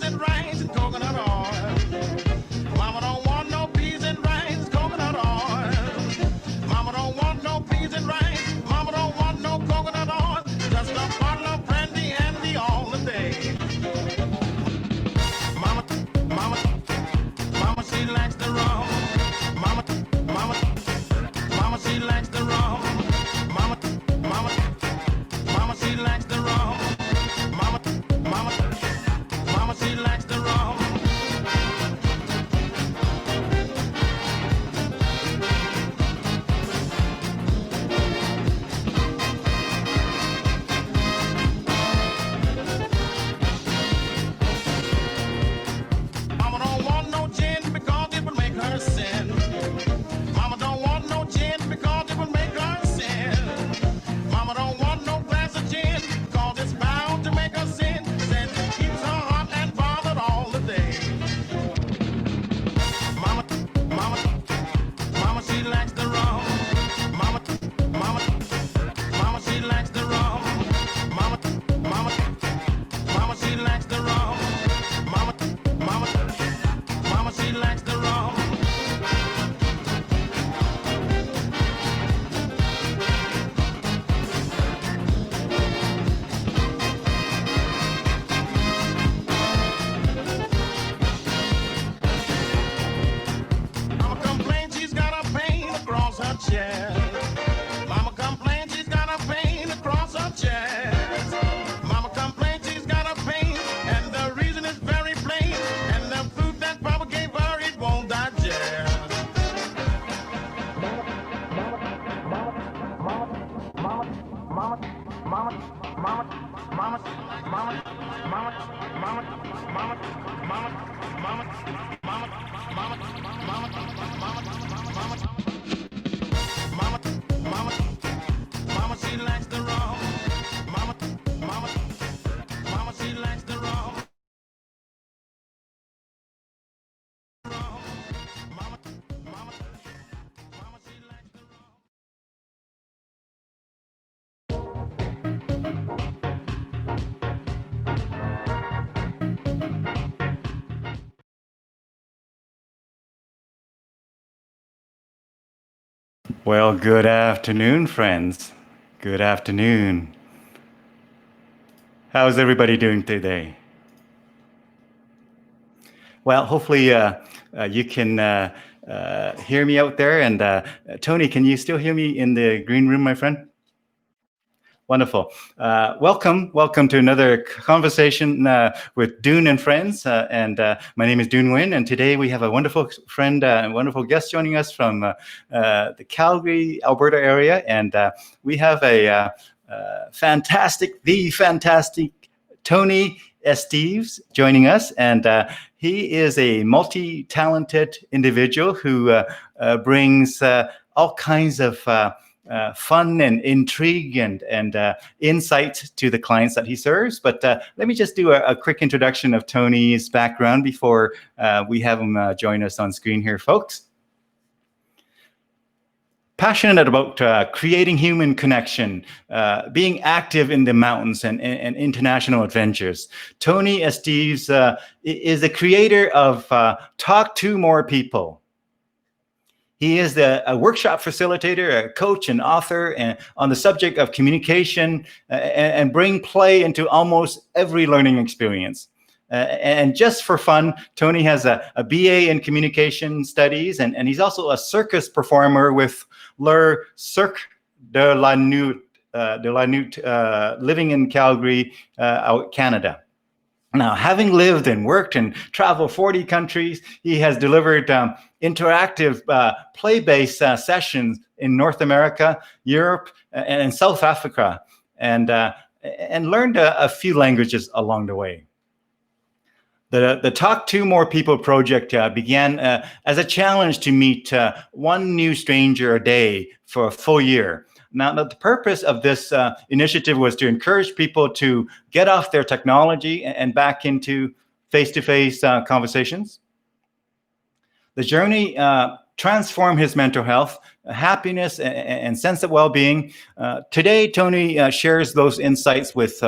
and rice and coconut oil. Mama don't want no peas and rice, coconut oil. Mama don't want no peas and rice. Mama don't want no coconut oil. Just a bottle of brandy and the all the day. Mama, mama, mama, she likes the rum. Mama, mama, mama, she likes the rum. Mama, mama, mama, she likes the rum. Mama, mama, mama, she likes the rum. Mama don't want no gin because it would make her sin. Mama don't want no gin because it would make her sin. Mama don't want no glass of gin because it's bound to make her sin. Says it keeps her hot and bothered all the day. Mama, mama, mama, she likes the rum. Mama, mama, mama, she likes the rum. Mama, mama, mama, she likes the rum. Mama, mama, mama, she likes the rum. Mama complains she's got a pain across her chest. Mama complains she's got a pain across her chest. Mama complains she's got a pain, and the reason is very plain. And the food that Papa gave her, it won't digest. Mama, she likes the rum. Mama, mama, mama, she likes the rum. Mama, mama, mama, she likes the rum. Well, good afternoon, friends. Good afternoon. How's everybody doing today? Well, hopefully you can hear me out there. And Tony, can you still hear me in the green room, my friend? Wonderful. Welcome to another conversation with Dune and Friends. My name is Dune Nguyen, and today we have a wonderful friend and wonderful guest joining us from the Calgary, Alberta area. And we have a fantastic Tony Esteves joining us. And he is a multi-talented individual who brings all kinds of fun and intrigue and insight to the clients that he serves. But let me just do a quick introduction of Tony's background before we have him join us on screen here, folks. Passionate about creating human connection, being active in the mountains and international adventures. Tony Esteves is the creator of Talk2MorePeople. He is a workshop facilitator, a coach, and author on the subject of communication and bring play into almost every learning experience. And just for fun, Tony has a BA in communication studies, and he's also a circus performer with Cirque de La Nuit, living in Calgary, Canada. Now, having lived and worked and traveled 40 countries, he has delivered interactive play-based sessions in North America, Europe, and South Africa, and learned a few languages along the way. The Talk2MorePeople Project began as a challenge to meet one new stranger a day for a full year. Now, the purpose of this initiative was to encourage people to get off their technology and back into face-to-face conversations. The journey transformed his mental health, happiness, and sense of well-being. Today, Tony shares those insights with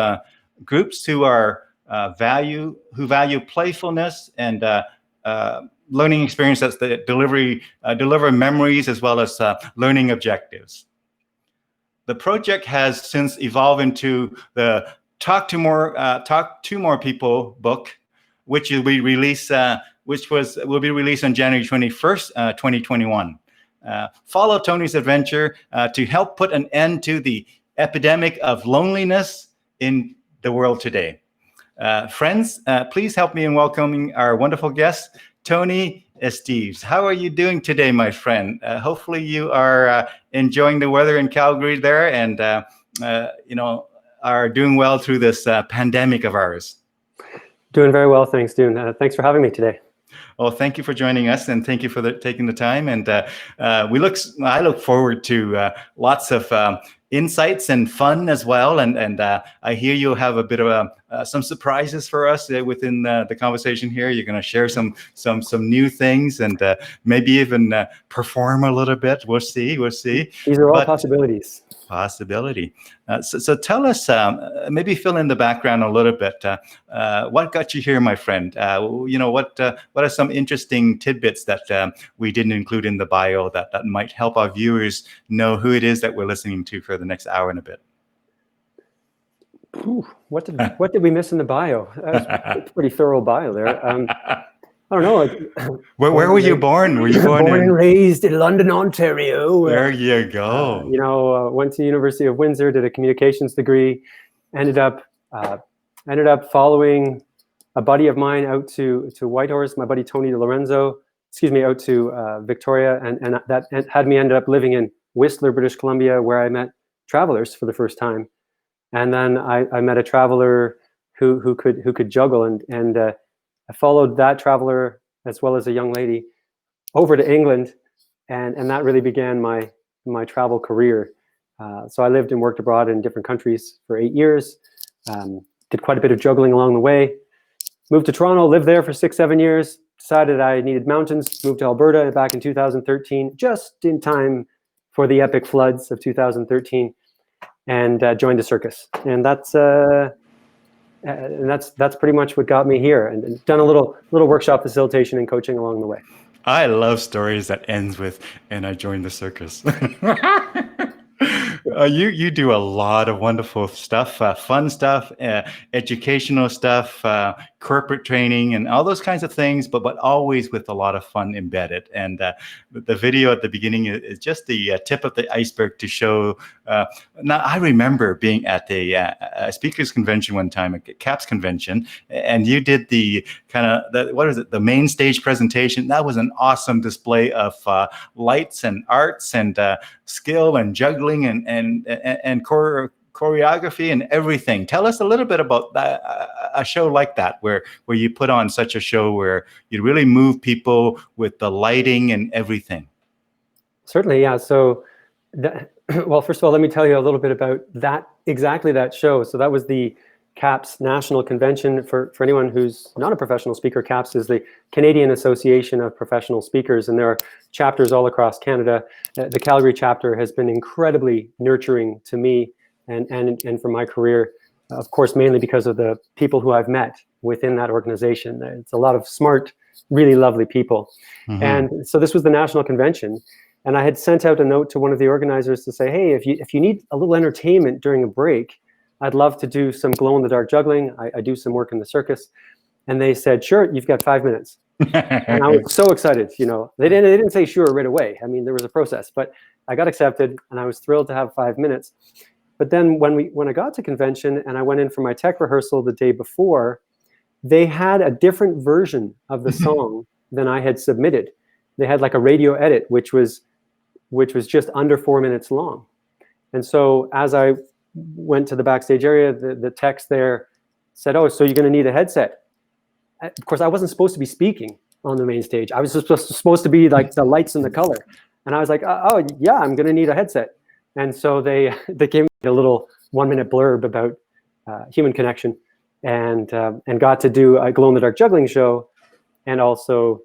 groups who are who value playfulness and learning experiences that deliver memories as well as learning objectives. The project has since evolved into the Talk to More People book, which will be released, will be released on January 21st, 2021. Follow Tony's adventure to help put an end to the epidemic of loneliness in the world today. Friends, please help me in welcoming our wonderful guest, Tony Esteves. How are you doing today, my friend? Hopefully you are enjoying the weather in Calgary there and are doing well through this pandemic of ours. Doing very well, thanks, Dune. Thanks for having me today. Well, thank you for joining us, and thank you for taking the time. And I look forward to lots of insights and fun as well. And I hear you have a bit of some surprises for us within the conversation here. You're going to share some new things and maybe even perform a little bit. We'll see. These are all possibilities. So tell us, maybe fill in the background a little bit. What got you here, my friend? What are some interesting tidbits that we didn't include in the bio that might help our viewers know who it is that we're listening to for the next hour and a bit? Ooh, what did we miss in the bio? That was a pretty thorough bio there. I don't know. Where were you born? Were you born and raised in London, Ontario? There you go. Went to University of Windsor, did a communications degree, ended up following a buddy of mine out to Whitehorse, my buddy Tony out to Victoria, and that had me ended up living in Whistler, British Columbia, where I met travelers for the first time. And then I met a traveler who could juggle, and I followed that traveler as well as a young lady over to England, and that really began my travel career. So I lived and worked abroad in different countries for 8 years, did quite a bit of juggling along the way, moved to Toronto, lived there for 6-7 years, decided I needed mountains, moved to Alberta back in 2013, just in time for the epic floods of 2013, and joined a circus. And that's pretty much what got me here, and done a little workshop facilitation and coaching along the way. I love stories that ends with, and I joined the circus. You do a lot of wonderful stuff, fun stuff, educational stuff, corporate training, and all those kinds of things, but always with a lot of fun embedded. And the video at the beginning is just the tip of the iceberg to show. Now, I remember being at a speakers convention one time, a CAPS convention, and you did the the main stage presentation. That was an awesome display of lights and arts and skill and juggling and choreography and everything. Tell us a little bit about that, a show like that, where you put on such a show where you really move people with the lighting and everything. Certainly, yeah. So, well, first of all, let me tell you a little bit about exactly that show. So that was the CAPS National Convention. For anyone who's not a professional speaker, CAPS is the Canadian Association of Professional Speakers, and there are chapters all across Canada. The Calgary chapter has been incredibly nurturing to me and for my career, of course, mainly because of the people who I've met within that organization. It's a lot of smart, really lovely people. Mm-hmm. And so this was the national convention, and I had sent out a note to one of the organizers to say, hey, if you need a little entertainment during a break, I'd love to do some glow-in-the-dark juggling. I do some work in the circus. And they said, sure, you've got 5 minutes. And I was so excited. They didn't say sure right away. I mean, there was a process, but I got accepted, and I was thrilled to have 5 minutes. But then when I got to convention and I went in for my tech rehearsal the day before, they had a different version of the song than I had submitted. They had like a radio edit, which was just under 4 minutes long. And so as I went to the backstage area, the text there said, oh, so you're going to need a headset. Of course, I wasn't supposed to be speaking on the main stage. I was supposed to be like the lights and the color. And I was like, oh yeah, I'm going to need a headset. And so they gave me a little 1-minute blurb about human connection, and got to do a glow-in-the-dark juggling show, and also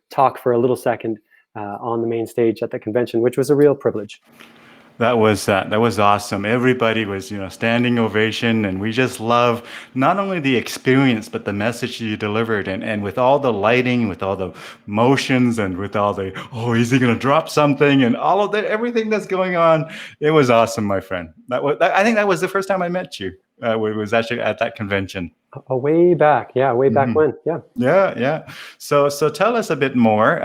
talk for a little second on the main stage at the convention, which was a real privilege. That was awesome. Everybody was, standing ovation, and we just love not only the experience but the message you delivered, and with all the lighting, with all the motions, and with all the is he going to drop something, and all of that, everything that's going on. It was awesome, my friend. I think that was the first time I met you. It was actually at that convention. Way back, yeah, way back when, yeah. Yeah. So tell us a bit more.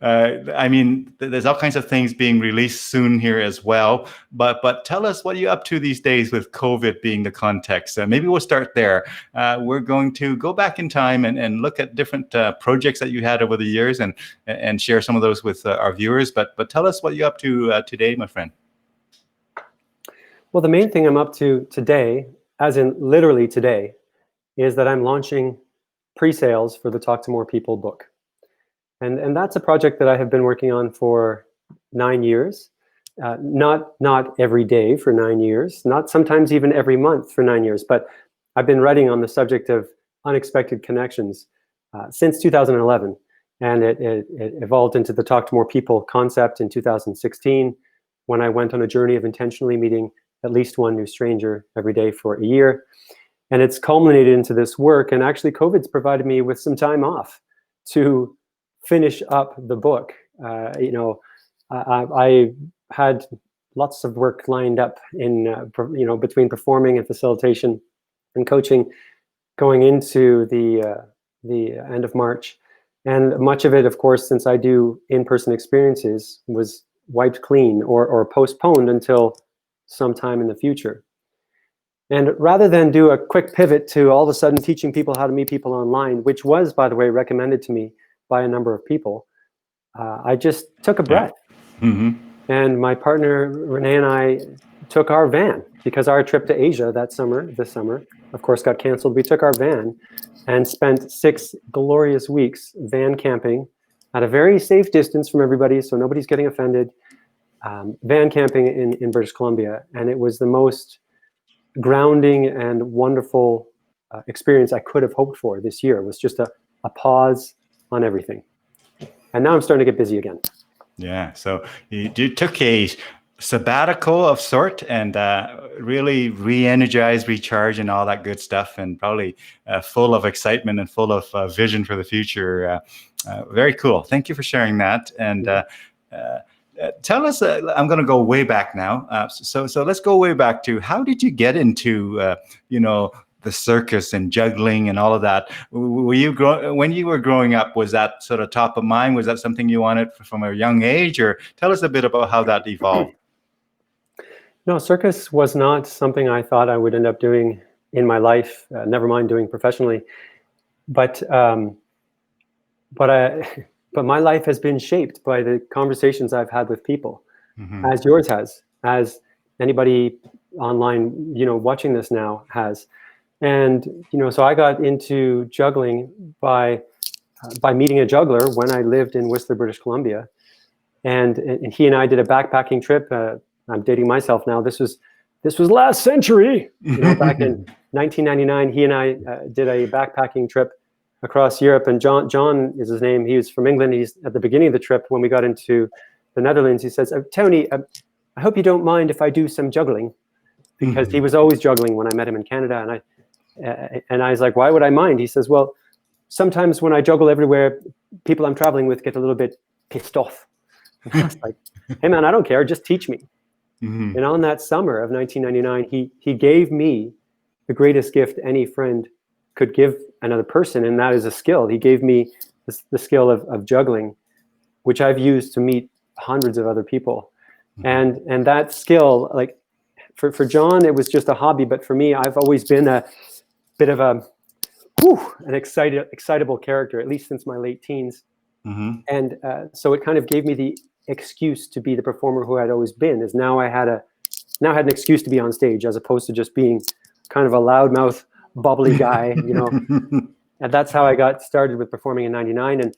I mean, there's all kinds of things being released soon here as well. But tell us, what are you up to these days with COVID being the context? Maybe we'll start there. We're going to go back in time and look at different projects that you had over the years and share some of those with our viewers. But tell us what you're up to today, my friend. Well, the main thing I'm up to today, as in literally today, is that I'm launching pre-sales for the Talk to More People book. And that's a project that I have been working on for 9 years. Not every day for 9 years, not sometimes even every month for 9 years, but I've been writing on the subject of unexpected connections since 2011. And it evolved into the Talk to More People concept in 2016, when I went on a journey of intentionally meeting at least one new stranger every day for a year. And it's culminated into this work. And actually, COVID's provided me with some time off to finish up the book. I had lots of work lined up in, between performing and facilitation and coaching going into the end of March. And much of it, of course, since I do in-person experiences, was wiped clean or postponed until sometime in the future. And rather than do a quick pivot to all of a sudden teaching people how to meet people online, which was, by the way, recommended to me by a number of people, I just took a breath. Mm-hmm. And my partner, Renee, and I took our van, because our trip to Asia this summer, of course, got canceled. We took our van and spent 6 glorious weeks van camping at a very safe distance from everybody, so nobody's getting offended, van camping in British Columbia. And it was the most grounding and wonderful experience I could have hoped for this year. It was just a pause on everything. And now I'm starting to get busy again. Yeah, so you took a sabbatical of sort and really re-energize, recharge, and all that good stuff, and probably full of excitement and full of vision for the future. Very cool. Thank you for sharing that. And tell us, I'm going to go way back now. So let's go way back to, how did you get into, the circus and juggling and all of that? Were you when you were growing up, was that sort of top of mind? Was that something you wanted from a young age? Or tell us a bit about how that evolved. No, circus was not something I thought I would end up doing in my life, never mind doing professionally. But my life has been shaped by the conversations I've had with people, mm-hmm. as yours has, as anybody online, watching this now has. And, so I got into juggling by meeting a juggler when I lived in Whistler, British Columbia. And he and I did a backpacking trip. I'm dating myself now. This was last century, back in 1999. He and I did a backpacking trip across Europe. And John is his name. He was from England. He's at the beginning of the trip when we got into the Netherlands. He says, Tony, I hope you don't mind if I do some juggling, because he was always juggling when I met him in Canada. And I was like, why would I mind? He says, well, sometimes when I juggle everywhere, people I'm traveling with get a little bit pissed off. And I was like, hey man, I don't care, just teach me. Mm-hmm. And on that summer of 1999, he gave me the greatest gift any friend could give another person, and that is a skill. He gave me the skill of juggling, which I've used to meet hundreds of other people. Mm-hmm. And that skill, like for John, it was just a hobby, but for me, I've always been a bit of an excitable character, at least since my late teens. Mm-hmm. And so it kind of gave me the excuse to be the performer who I'd always been. Is now I had an excuse to be on stage, as opposed to just being kind of a loudmouth, bubbly guy, And that's how I got started with performing in '99.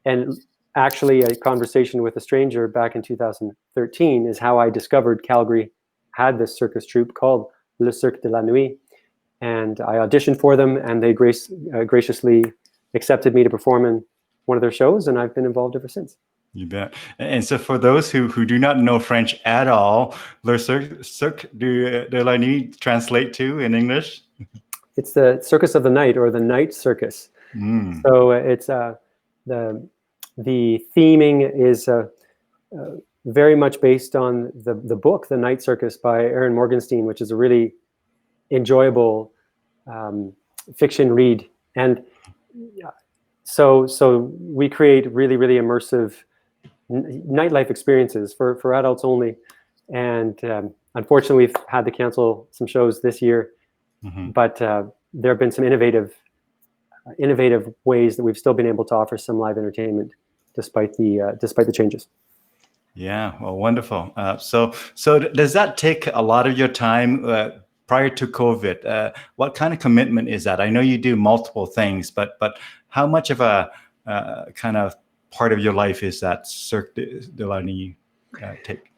And actually, a conversation with a stranger back in 2013 is how I discovered Calgary had this circus troupe called Le Cirque de La Nuit. And I auditioned for them, and they graciously accepted me to perform in one of their shows, and I've been involved ever since. You bet. And so for those who do not know French at all, le Cirque de la Nuit translate to in English? It's the Circus of the Night, or the Night Circus. Mm. So it's the theming is very much based on the book, The Night Circus by Aaron Morgenstein, which is a really enjoyable fiction read. And so we create really, really immersive nightlife experiences for adults only. And unfortunately, we've had to cancel some shows this year, but there have been some innovative ways that we've still been able to offer some live entertainment despite the changes. Yeah, well, wonderful. So does that take a lot of your time prior to COVID? What kind of commitment is that? I know you do multiple things, but how much of a kind of part of your life is that Cirque de la Nuit take?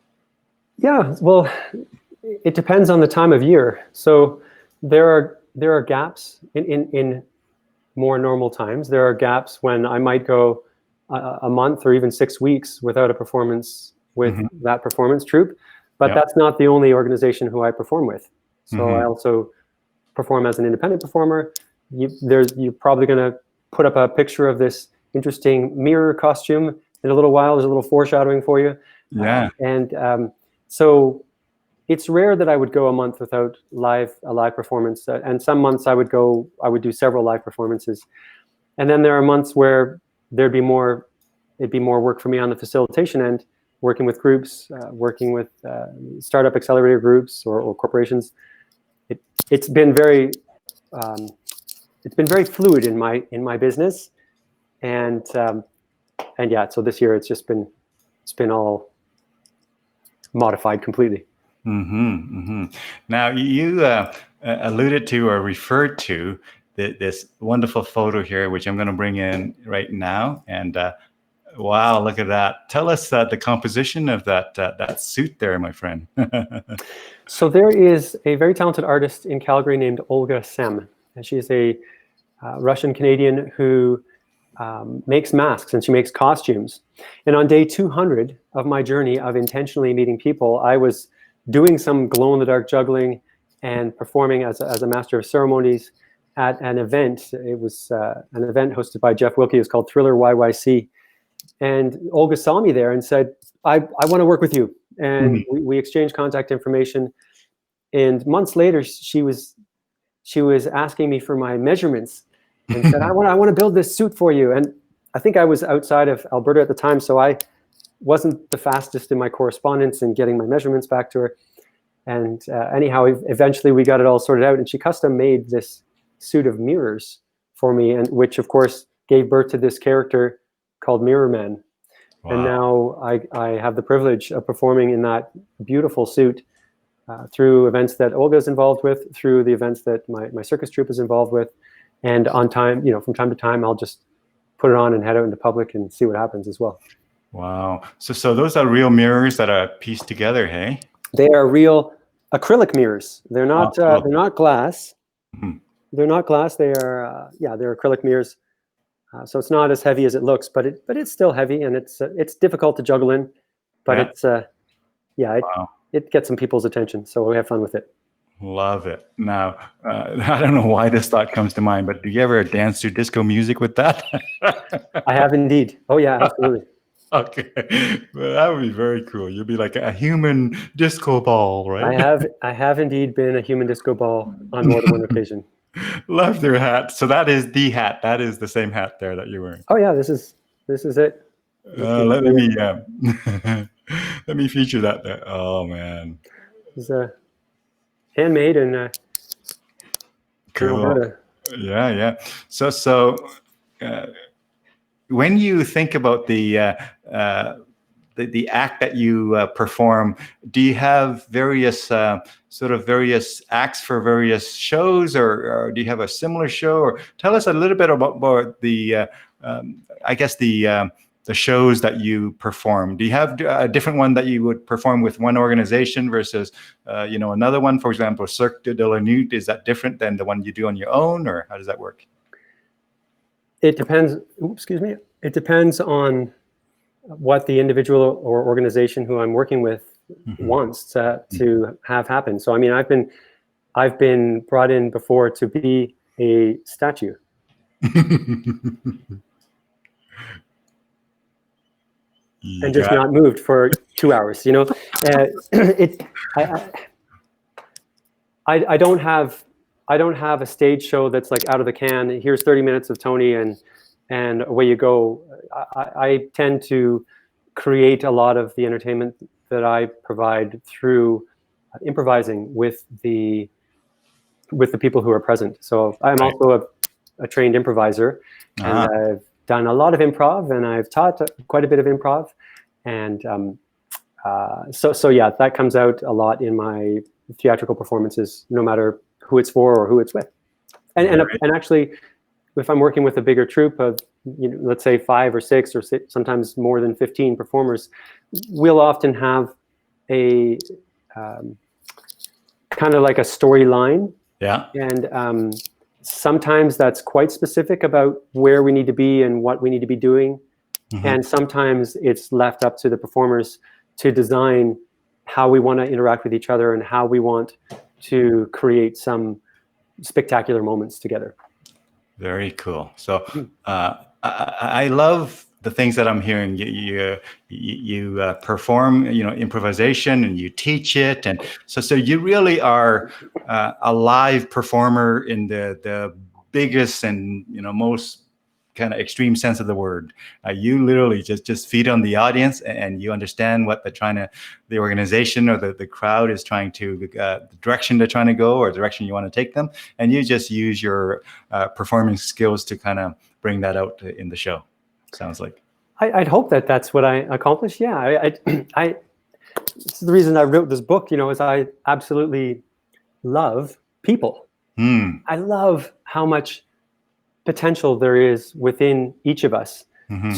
Yeah, well, it depends on the time of year. So there are gaps in more normal times. There are gaps when I might go a month or even 6 weeks without a performance with that performance troupe, but that's not the only organization who I perform with. So I also perform as an independent performer. You're probably going to put up a picture of this interesting mirror costume in a little while. There's a little foreshadowing for you. Yeah. So it's rare that I would go a month without a live performance. And some months I would do several live performances. And then there are months where it'd be more work for me on the facilitation end, working with groups, working with startup accelerator groups or corporations. It's been very fluid in my business, and yeah. So this year it's been all modified completely. Now you alluded to or referred to this wonderful photo here, which I'm going to bring in right now, and. Wow, look at that. Tell us the composition of that suit there, my friend. So there is a very talented artist in Calgary named Olga Sem, and she is a Russian-Canadian who makes masks, and she makes costumes. And on day 200 of my journey of intentionally meeting people, I was doing some glow-in-the-dark juggling and performing as a master of ceremonies at an event. It was an event hosted by Jeff Wilkie. It was called Thriller YYC. And Olga saw me there and said, I want to work with you. And we exchanged contact information. And months later, she was asking me for my measurements and said, I want to build this suit for you. And I think I was outside of Alberta at the time, so I wasn't the fastest in my correspondence and getting my measurements back to her. And anyhow, eventually we got it all sorted out, and she custom made this suit of mirrors for me, and which of course gave birth to this character called Mirror Man. Wow. And now I have the privilege of performing in that beautiful suit through events that Olga's involved with, through the events that my circus troupe is involved with, and on time, from time to time, I'll just put it on and head out into public and see what happens as well. Wow. So those are real mirrors that are pieced together, hey? They are real acrylic mirrors. They're not they're not glass. They're not glass. They are they're acrylic mirrors. So it's not as heavy as it looks, but it's still heavy, and it's difficult to juggle in, but it gets some people's attention. So we have fun with it. Love it. Now, I don't know why this thought comes to mind, but do you ever dance to disco music with that? I have indeed. Oh yeah, absolutely. Okay, well, that would be very cool. You'll be like a human disco ball, right? I have indeed been a human disco ball on more than one occasion. Love their hat. So that is the hat. That is the same hat there that you're wearing. Oh yeah, this is it. Let me feature that there. Oh man, it's handmade and cool. Yeah. So when you think about the act that you perform, do you have various various acts for various shows, or do you have a similar show? Or tell us a little bit about the the shows that you perform. Do you have a different one that you would perform with one organization versus another one? For example, Cirque de La Nuit, is that different than the one you do on your own, or how does that work? It depends. It depends on what the individual or organization who I'm working with wants to have happen. So I mean, I've been brought in before to be a statue. And just not moved for 2 hours, you know. I don't have a stage show that's like out of the can. Here's 30 minutes of Tony, and away you go. I tend to create a lot of the entertainment that I provide through improvising with the people who are present. So I'm also a trained improviser, and I've done a lot of improv, and I've taught quite a bit of improv, and so yeah, that comes out a lot in my theatrical performances, no matter who it's for or who it's with. And actually, if I'm working with a bigger troupe of, you know, let's say 5 or 6 or sometimes more than 15 performers, we'll often have a kind of like a storyline. Yeah. And sometimes that's quite specific about where we need to be and what we need to be doing. And sometimes it's left up to the performers to design how we want to interact with each other and how we want to create some spectacular moments together. Very cool. So I love the things that I'm hearing. You perform, you know, improvisation, and you teach it, and so you really are a live performer in the biggest and, you know, most kind of extreme sense of the word. You literally just feed on the audience, and you understand what the organization or the crowd is trying to, the direction they're trying to go, or the direction you want to take them, and you just use your performing skills to kind of bring that out in the show. Sounds like. I'd hope that that's what I accomplished. Yeah, it's the reason I wrote this book, you know, is I absolutely love people. I love how much potential there is within each of us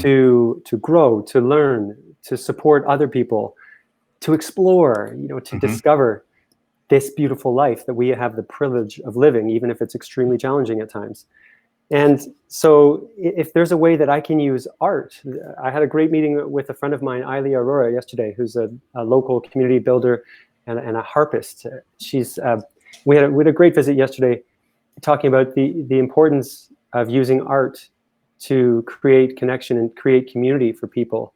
to grow, to learn, to support other people, to explore, you know, to discover this beautiful life that we have the privilege of living, even if it's extremely challenging at times. And so if there's a way that I can use art, I had a great meeting with a friend of mine, Eileen Aurora, yesterday, who's a local community builder and a harpist. We had a great visit yesterday, talking about the importance of using art to create connection and create community for people,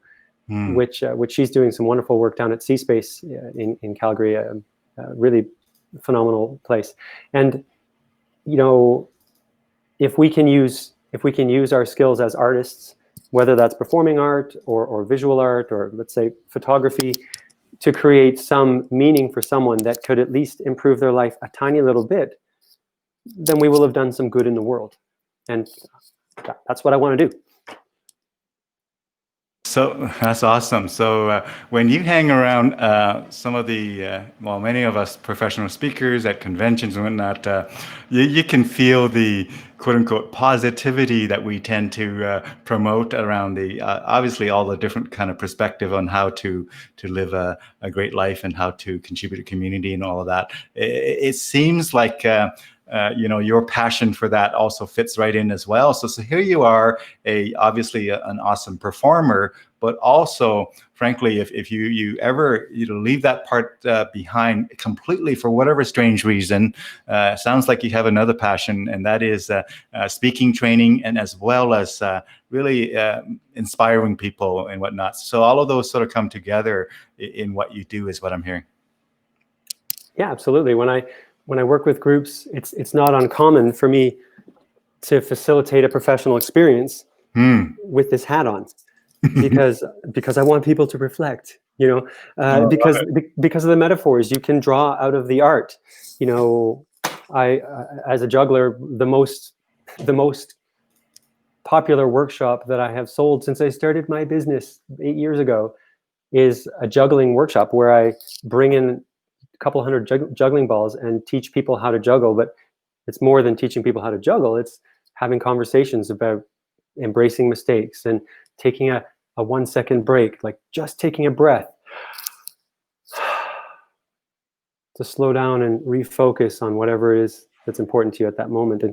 which she's doing some wonderful work down at C Space in Calgary, a really phenomenal place. And, you know, if we can use our skills as artists, whether that's performing art or visual art, or let's say photography, to create some meaning for someone that could at least improve their life a tiny little bit, then we will have done some good in the world. And that's what I want to do. So that's awesome. So when you hang around some of the, many of us professional speakers at conventions and whatnot, you can feel the quote unquote positivity that we tend to promote around the, obviously all the different kind of perspective on how to live a great life and how to contribute to community and all of that. It seems like, you know, your passion for that also fits right in as well. So here you are, obviously an awesome performer, but also, frankly, if you ever leave that part behind completely for whatever strange reason, sounds like you have another passion, and that is speaking training, and as well as really inspiring people and whatnot. So all of those sort of come together in what you do, is what I'm hearing. Yeah, absolutely. When I work with groups, it's not uncommon for me to facilitate a professional experience with this hat on, because I want people to reflect, you know, because of the metaphors you can draw out of the art. You know, I as a juggler, the most popular workshop that I have sold since I started my business 8 years ago is a juggling workshop where I bring in a couple hundred juggling balls and teach people how to juggle. But it's more than teaching people how to juggle. It's having conversations about embracing mistakes and taking a 1 second break, like just taking a breath to slow down and refocus on whatever it is that's important to you at that moment.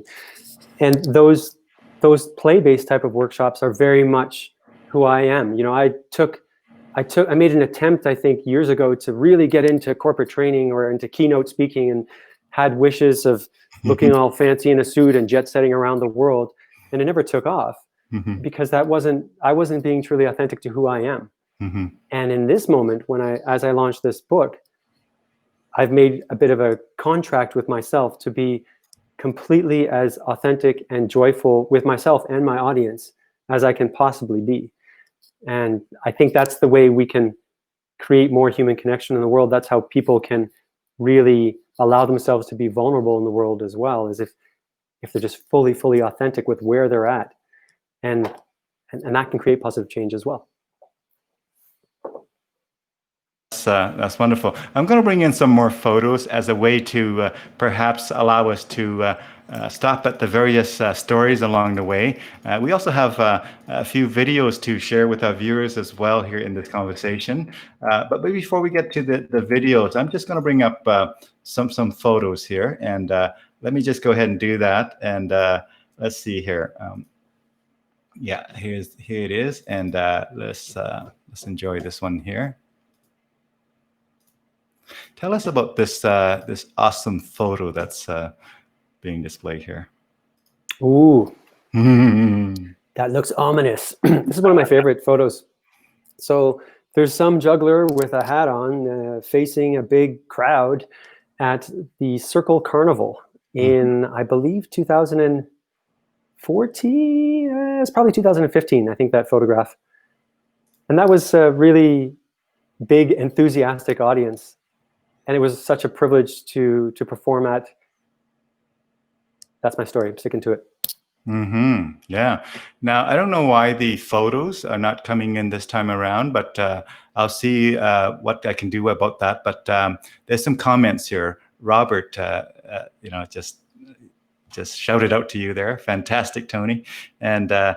And those play-based type of workshops are very much who I am. You know, I made an attempt, I think, years ago to really get into corporate training or into keynote speaking, and had wishes of looking all fancy in a suit and jet setting around the world, and it never took off because I wasn't being truly authentic to who I am. And in this moment, as I launched this book, I've made a bit of a contract with myself to be completely as authentic and joyful with myself and my audience as I can possibly be. And I think that's the way we can create more human connection in the world. That's how people can really allow themselves to be vulnerable in the world as well, as if they're just fully authentic with where they're at. And that can create positive change as well. That's wonderful. I'm going to bring in some more photos as a way to perhaps allow us to stop at the various stories along the way. We also have a few videos to share with our viewers as well here in this conversation. But before we get to the videos, I'm just going to bring up some photos here. And let me just go ahead and do that. And let's see here. Yeah, here it is. And let's enjoy this one here. Tell us about this awesome photo that's being displayed here. Ooh, that looks ominous. This is one of my favorite photos. So there's some juggler with a hat on facing a big crowd at the Circle Carnival in, I believe, 2014. It's probably 2015, I think, that photograph. And that was a really big, enthusiastic audience. And it was such a privilege to perform at. That's my story. I'm sticking to it. Yeah. Now, I don't know why the photos are not coming in this time around, but I'll see what I can do about that. But there's some comments here. Robert, just shouted out to you there. Fantastic, Tony. And hey,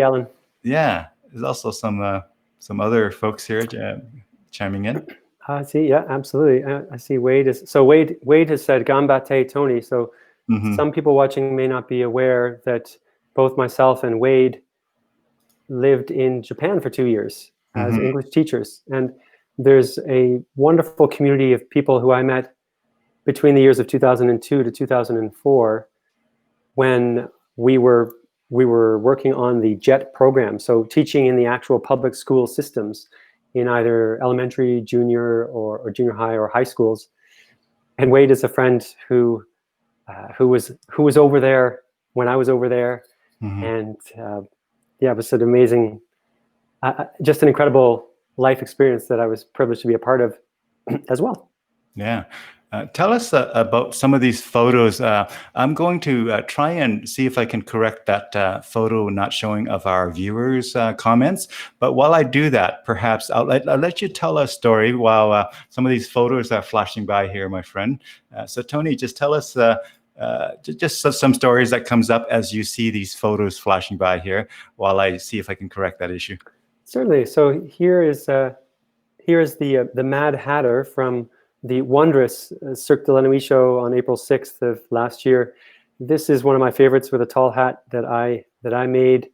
Alan. Yeah, there's also some other folks here chiming in. I see. Yeah, absolutely. I see Wade has said "Gambate, Tony." So some people watching may not be aware that both myself and Wade lived in Japan for 2 years as English teachers, and there's a wonderful community of people who I met between the years of 2002 to 2004 when we were working on the JET program, so teaching in the actual public school systems in either elementary, junior, or junior high or high schools. And Wade is a friend who was over there when I was over there, and it was an amazing, just an incredible life experience that I was privileged to be a part of as well. Yeah. Tell us about some of these photos. I'm going to try and see if I can correct that photo not showing of our viewers' comments. But while I do that, perhaps I'll let you tell a story while some of these photos are flashing by here, my friend. So Tony, just tell us just some stories that comes up as you see these photos flashing by here while I see if I can correct that issue. Certainly. So here is the Mad Hatter from the wondrous Cirque de La Nuit show on April 6th of last year. This is one of my favorites with a tall hat that I made.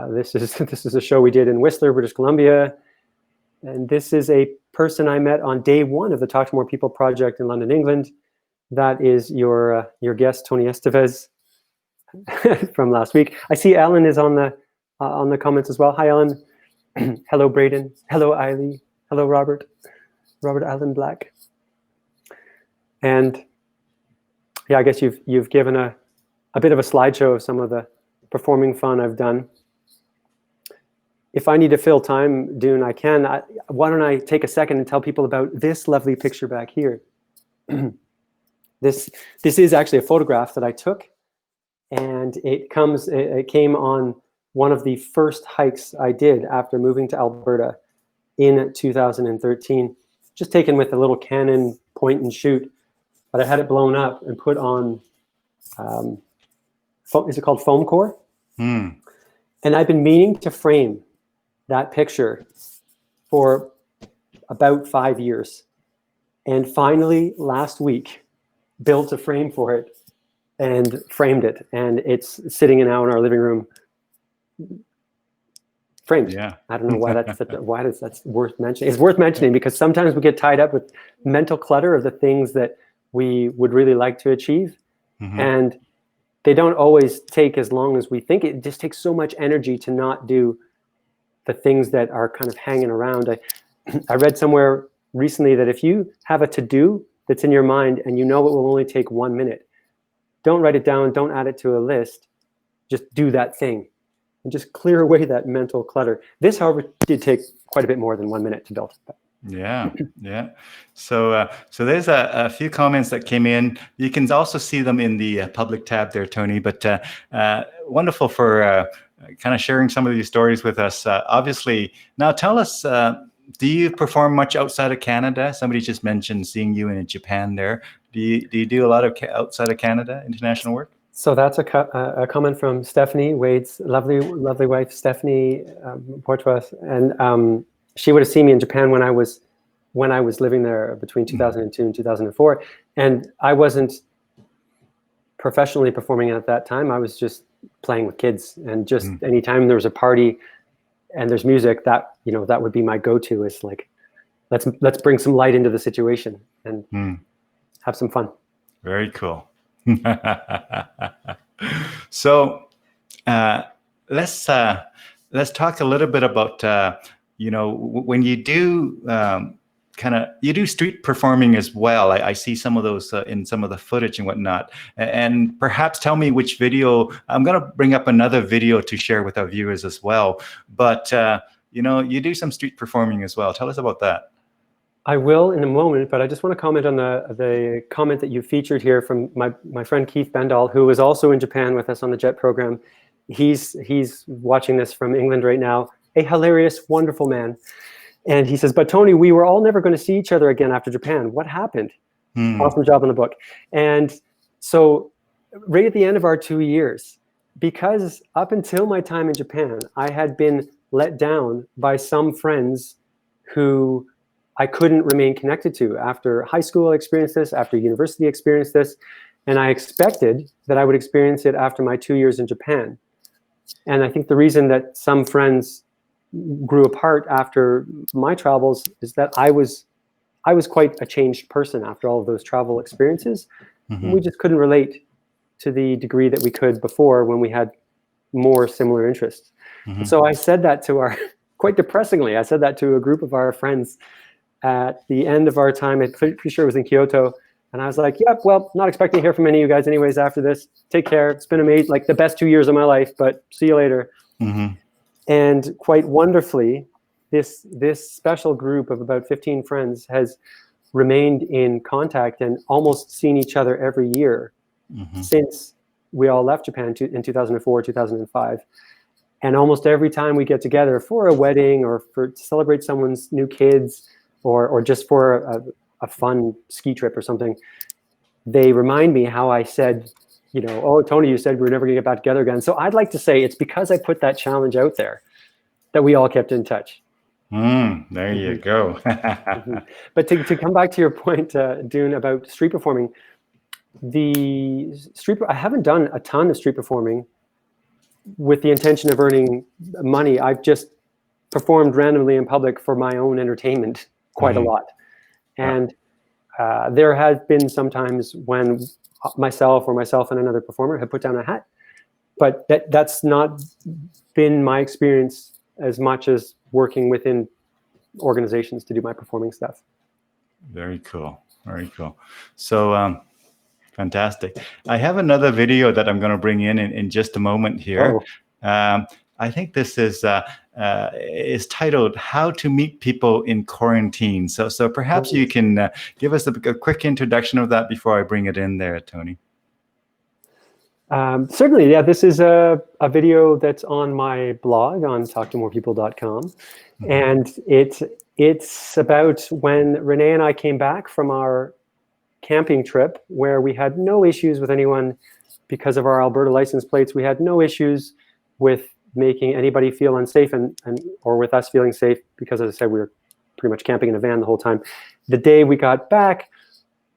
This is a show we did in Whistler, British Columbia. And this is a person I met on day one of the Talk to More People project in London, England. That is your guest, Tony Esteves, from last week. I see Alan is on the comments as well. Hi, Alan. Hello, Braden. Hello, Eiley. Hello, Robert. Robert Allen Black. And yeah, I guess you've given a bit of a slideshow of some of the performing fun I've done. If I need to fill time, Dune, I can. Why don't I take a second and tell people about this lovely picture back here? This is actually a photograph that I took, and it came on one of the first hikes I did after moving to Alberta in 2013. Just taken with a little Canon point and shoot. But I had it blown up and put on, is it called foam core? And I've been meaning to frame that picture for about 5 years. And finally, last week, built a frame for it and framed it. And it's sitting now in our living room, framed. Yeah. I don't know why that's worth mentioning. It's worth mentioning because sometimes we get tied up with mental clutter of the things that we would really like to achieve, and they don't always take as long as we think. It just takes so much energy to not do the things that are kind of hanging around. I read somewhere recently that if you have a to-do that's in your mind and you know it will only take 1 minute, don't write it down, don't add it to a list, just do that thing and just clear away that mental clutter. This, however, did take quite a bit more than 1 minute to build. Yeah. So there's a few comments that came in. You can also see them in the public tab there, Tony. But wonderful for kind of sharing some of these stories with us. Obviously, now tell us, do you perform much outside of Canada? Somebody just mentioned seeing you in Japan there. Do you do a lot of outside of Canada, international work? So that's a comment from Stephanie, Wade's lovely wife, Stephanie Portois, and she would have seen me in Japan when I was living there between 2002 and 2004, and I wasn't professionally performing at that time. I was just playing with kids, and just anytime there was a party and there's music, that would be my go-to. Is like, let's bring some light into the situation and have some fun. Very cool. So let's talk a little bit about when you do you do street performing as well. I see some of those in some of the footage and whatnot, and perhaps tell me which video. I'm going to bring up another video to share with our viewers as well, but you do some street performing as well. Tell us about that. I will in a moment, but I just want to comment on the comment that you featured here from my friend Keith Bendall, who was also in Japan with us on the JET program. He's watching this from England right now. A hilarious, wonderful man. And he says, but Tony, we were all never going to see each other again after Japan. What happened? Awesome job on the book. And so right at the end of our 2 years, because up until my time in Japan, I had been let down by some friends who I couldn't remain connected to. After high school, I experienced this. After university, I experienced this. And I expected that I would experience it after my 2 years in Japan. And I think the reason that some friends grew apart after my travels is that I was quite a changed person after all of those travel experiences. We just couldn't relate to the degree that we could before when we had more similar interests. So I said that to quite depressingly, I said that to a group of our friends at the end of our time. I'm pretty sure it was in Kyoto. And I was like, yep, well, not expecting to hear from any of you guys anyways after this. Take care. It's been amazing, like the best 2 years of my life, but see you later. And quite wonderfully, this special group of about 15 friends has remained in contact and almost seen each other every year since we all left Japan in 2004, 2005. And almost every time we get together for a wedding or to celebrate someone's new kids, or just for a fun ski trip or something, they remind me how I said, oh, Tony, you said we were never going to get back together again. So I'd like to say it's because I put that challenge out there that we all kept in touch. There you go. But to come back to your point, Dune, about street performing, I haven't done a ton of street performing with the intention of earning money. I've just performed randomly in public for my own entertainment quite a lot. And there have been some times when myself and another performer have put down a hat, but that's not been my experience as much as working within organizations to do my performing stuff. Very cool. So fantastic. I have another video that I'm going to bring in just a moment here. I think this is titled "How to Meet People in Quarantine." So perhaps you can give us a quick introduction of that before I bring it in there, Tony. Certainly, yeah. This is a video that's on my blog on Talk2MorePeople.com, and it's about when Renee and I came back from our camping trip, where we had no issues with anyone because of our Alberta license plates. We had no issues with making anybody feel unsafe or with us feeling safe because, as I said, we were pretty much camping in a van the whole time. The day we got back,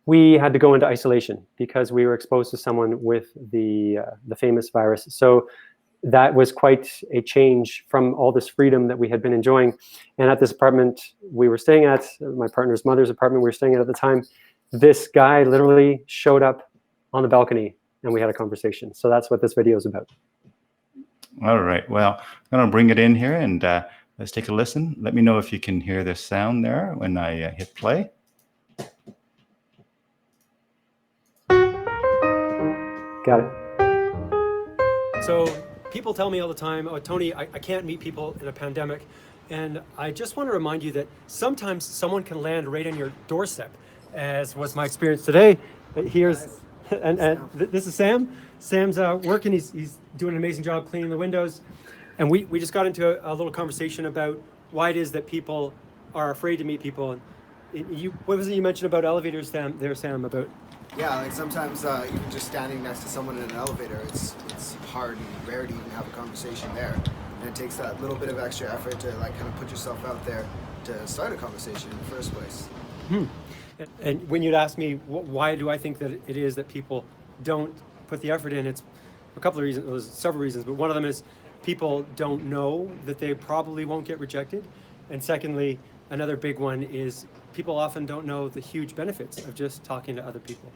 we had to go into isolation because we were exposed to someone with the famous virus. So that was quite a change from all this freedom that we had been enjoying. And at this apartment we were staying at, my partner's mother's apartment we were staying at the time, this guy literally showed up on the balcony and we had a conversation. So that's what this video is about. All right. Well, I'm going to bring it in here and let's take a listen. Let me know if you can hear this sound there when I hit play. Got it. So people tell me all the time, oh, Tony, I can't meet people in a pandemic. And I just want to remind you that sometimes someone can land right on your doorstep, as was my experience today. Here's, this is Sam. Sam's working, he's doing an amazing job cleaning the windows. And we just got into a little conversation about why it is that people are afraid to meet people. And what was it you mentioned about elevators, Sam, about? Yeah, like sometimes even just standing next to someone in an elevator, it's hard and rare to even have a conversation there. And it takes that little bit of extra effort to like kind of put yourself out there to start a conversation in the first place. And when you'd ask me, why do I think that it is that people don't put the effort in, it's a couple of reasons, there's several reasons, but one of them is people don't know that they probably won't get rejected. And secondly, another big one is people often don't know the huge benefits of just talking to other people.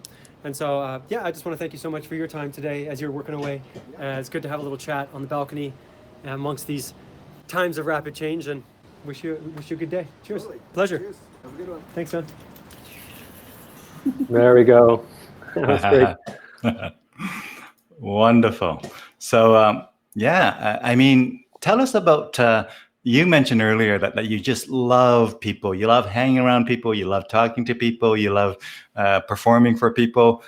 And so, yeah, I just want to thank you so much for your time today as you're working away. It's good to have a little chat on the balcony amongst these times of rapid change, and wish you a good day. Cheers. Totally. Pleasure. Cheers. Have a good one. Thanks, man. There we go. That's great. Wonderful. So, yeah, I mean, tell us about, you mentioned earlier that you just love people. You love hanging around people. You love talking to people. You love performing for people.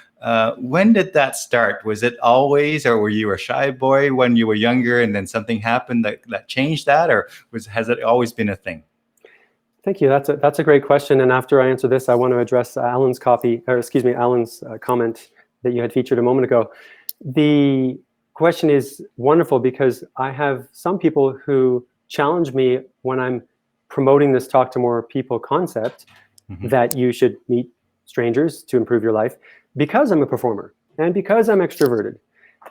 When did that start? Was it always, or were you a shy boy when you were younger and then something happened that changed that, or has it always been a thing? Thank you. That's a great question. And after I answer this, I want to address Alan's comment that you had featured a moment ago. The question is wonderful because I have some people who challenge me when I'm promoting this Talk to More People concept, that you should meet strangers to improve your life, because I'm a performer and because I'm extroverted.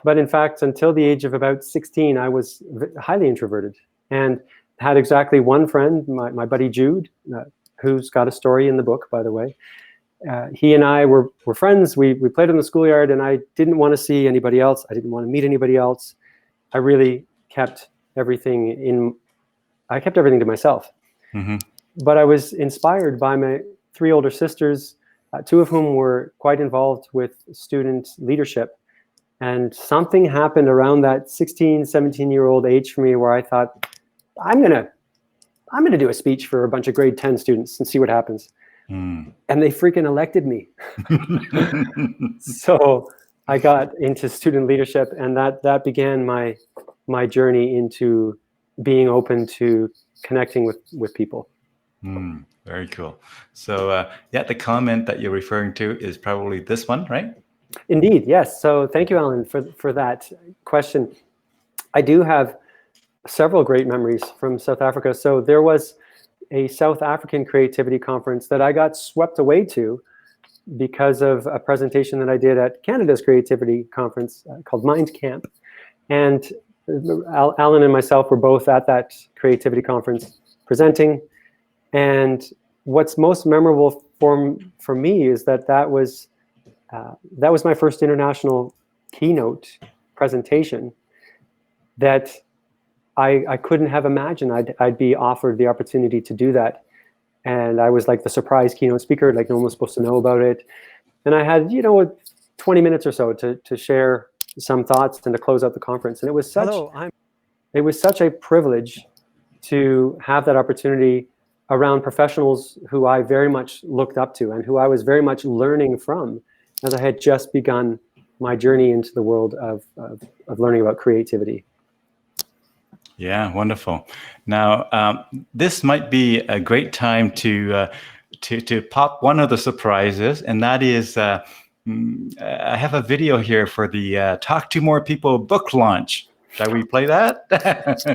But in fact, until the age of about 16, I was highly introverted and had exactly one friend, my buddy Jude, who's got a story in the book, by the way. He and I were friends. We played in the schoolyard, and I didn't want to see anybody else. I didn't want to meet anybody else. I really kept everything to myself. But I was inspired by my 3 older sisters, 2 of whom were quite involved with student leadership. And something happened around that 16, 17-year-old age for me where I thought, I'm gonna do a speech for a bunch of grade 10 students and see what happens. And they freaking elected me. So I got into student leadership, and that began my journey into being open to connecting with people. Very cool. So yeah, the comment that you're referring to is probably this one, right? Indeed, yes. So thank you, Alan, for that question. I do have several great memories from South Africa. So there was a South African creativity conference that I got swept away to because of a presentation that I did at Canada's creativity conference called Mind Camp. And Alan and myself were both at that creativity conference presenting. And what's most memorable for me is that was my first international keynote presentation that I couldn't have imagined I'd be offered the opportunity to do that. And I was like the surprise keynote speaker, like no one was supposed to know about it. And I had, 20 minutes or so to share some thoughts and to close out the conference. And it was such a privilege to have that opportunity around professionals who I very much looked up to and who I was very much learning from as I had just begun my journey into the world of learning about creativity. Yeah, wonderful. Now, this might be a great time to pop one of the surprises, and that is I have a video here for the Talk to More People book launch. Shall we play that?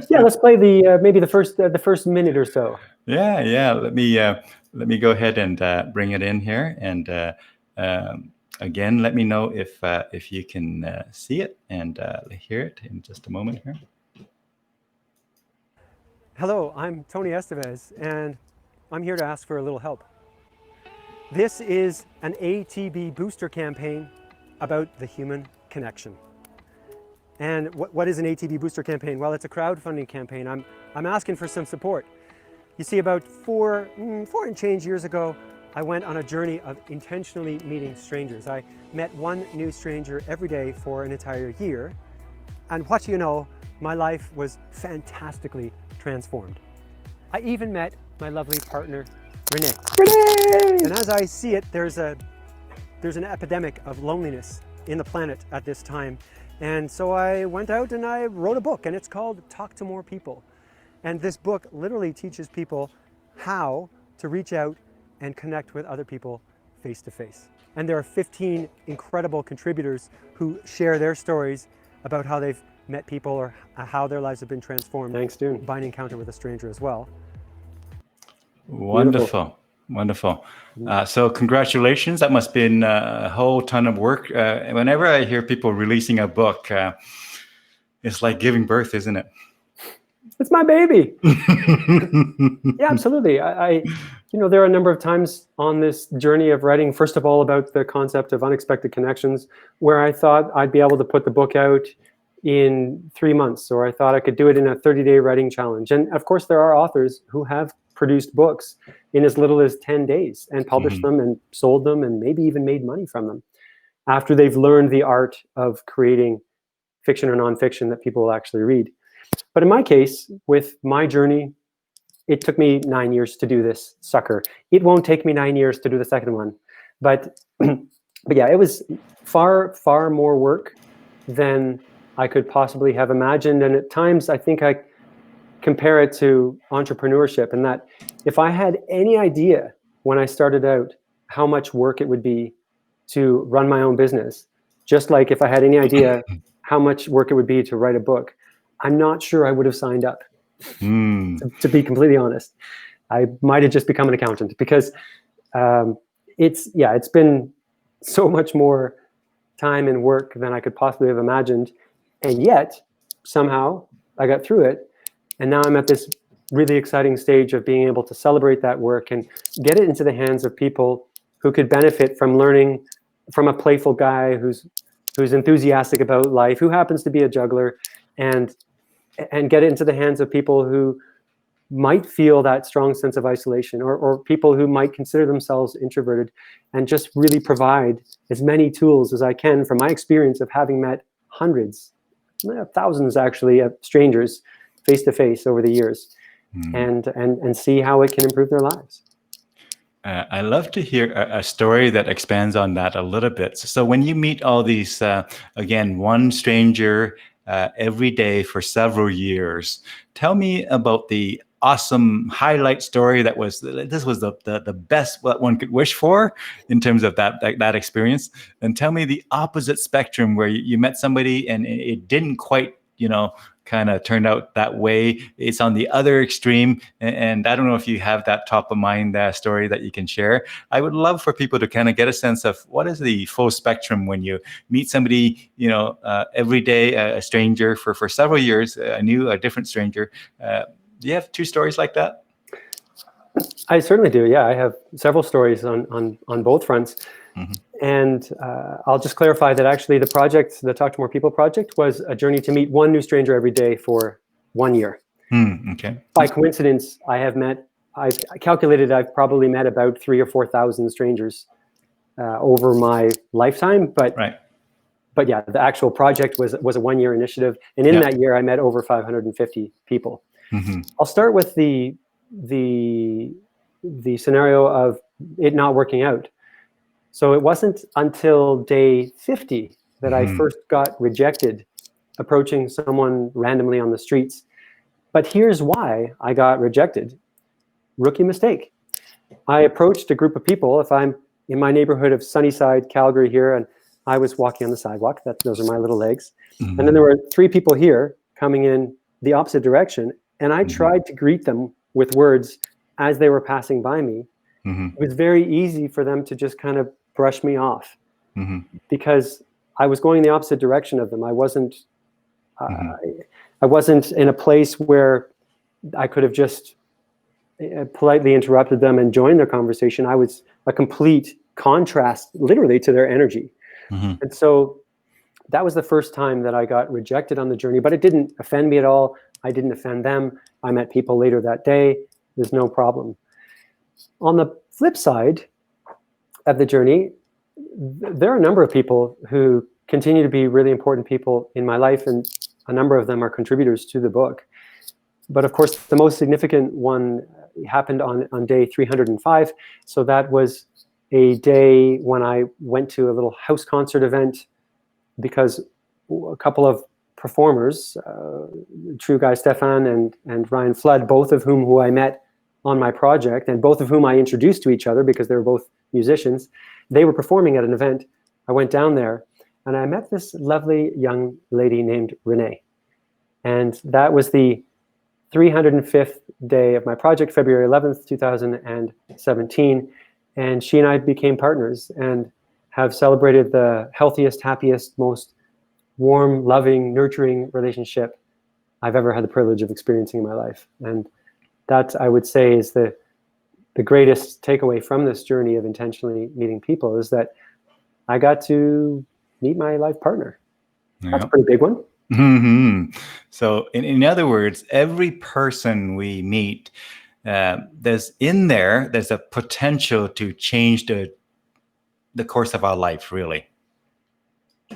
Yeah, let's play maybe the first minute or so. Yeah. Let me go ahead and bring it in here, and again, let me know if you can see it and hear it in just a moment here. Hello, I'm Tony Esteves, and I'm here to ask for a little help. This is an ATB booster campaign about the human connection. And what is an ATB booster campaign? Well, it's a crowdfunding campaign. I'm asking for some support. You see, about four and change years ago, I went on a journey of intentionally meeting strangers. I met one new stranger every day for an entire year. And what you know, my life was fantastically transformed. I even met my lovely partner, Renee. Renee! And as I see it, there's an epidemic of loneliness in the planet at this time. And so I went out and I wrote a book, and it's called Talk to More People. And this book literally teaches people how to reach out and connect with other people face to face. And there are 15 incredible contributors who share their stories about how they've met people or how their lives have been transformed. Thanks, Dune. By an encounter with a stranger as well. Wonderful. Wonderful. So congratulations. That must have been a whole ton of work. Whenever I hear people releasing a book, it's like giving birth, isn't it? It's my baby. Yeah, absolutely. I there are a number of times on this journey of writing, first of all, about the concept of unexpected connections, where I thought I'd be able to put the book out in 3 months, or I thought I could do it in a 30-day writing challenge. And of course, there are authors who have produced books in as little as 10 days and published them and sold them and maybe even made money from them after they've learned the art of creating fiction or nonfiction that people will actually read. But in my case, with my journey, it took me 9 years to do this sucker. It won't take me 9 years to do the second one. But yeah, it was far, far more work than I could possibly have imagined. And at times, I think I compare it to entrepreneurship, in that if I had any idea when I started out how much work it would be to run my own business, just like if I had any idea how much work it would be to write a book, I'm not sure I would have signed up. To be completely honest, I might have just become an accountant, because it's been so much more time and work than I could possibly have imagined. And yet, somehow, I got through it. And now I'm at this really exciting stage of being able to celebrate that work and get it into the hands of people who could benefit from learning from a playful guy who's enthusiastic about life, who happens to be a juggler, and get it into the hands of people who might feel that strong sense of isolation, or people who might consider themselves introverted, and just really provide as many tools as I can from my experience of having met hundreds, thousands actually, of strangers face to face over the years, and see how it can improve their lives. I love to hear a story that expands on that a little bit. So when you meet all these, again, one stranger every day for several years, tell me about the awesome highlight story that was the best what one could wish for in terms of that experience. And tell me the opposite spectrum where you met somebody and it didn't quite, kind of turned out that way. It's on the other extreme. And I don't know if you have that top of mind story that you can share. I would love for people to kind of get a sense of what is the full spectrum when you meet somebody, every day, a stranger for several years, a different stranger. Do you have two stories like that? I certainly do. Yeah, I have several stories on both fronts. And I'll just clarify that actually the project, the Talk to More People project, was a journey to meet one new stranger every day for 1 year. Okay. By coincidence, I calculated I've probably met about 3,000 or 4,000 strangers over my lifetime. But yeah, the actual project was a 1 year initiative. And in that year, I met over 550 people. I'll start with the scenario of it not working out. So it wasn't until day 50 that I first got rejected approaching someone randomly on the streets. But here's why I got rejected. Rookie mistake. I approached a group of people. If I'm in my neighborhood of Sunnyside, Calgary here, and I was walking on the sidewalk, those are my little legs. And then there were 3 people here coming in the opposite direction. And I tried to greet them with words as they were passing by me. It was very easy for them to just kind of brush me off. because I was going the opposite direction of them. I wasn't in a place where I could have just politely interrupted them and joined their conversation. I was a complete contrast, literally, to their energy. And so that was the first time that I got rejected on the journey, but it didn't offend me at all. I didn't offend them. I met people later that day. There's no problem. On the flip side of the journey, there are a number of people who continue to be really important people in my life, and a number of them are contributors to the book. But of course, the most significant one happened on day 305. So that was a day when I went to a little house concert event because a couple of performers, True Guy Stefan and Ryan Flood, both of who I met on my project, and both of whom I introduced to each other because they were both musicians, they were performing at an event. I went down there and I met this lovely young lady named Renee. And that was the 305th day of my project, February 11th, 2017. And she and I became partners and have celebrated the healthiest, happiest, most warm, loving, nurturing relationship I've ever had the privilege of experiencing in my life. And that, I would say, is the greatest takeaway from this journey of intentionally meeting people, is that I got to meet my life partner. That's a pretty big one. So in other words, every person we meet, there's a potential to change the course of our life, really.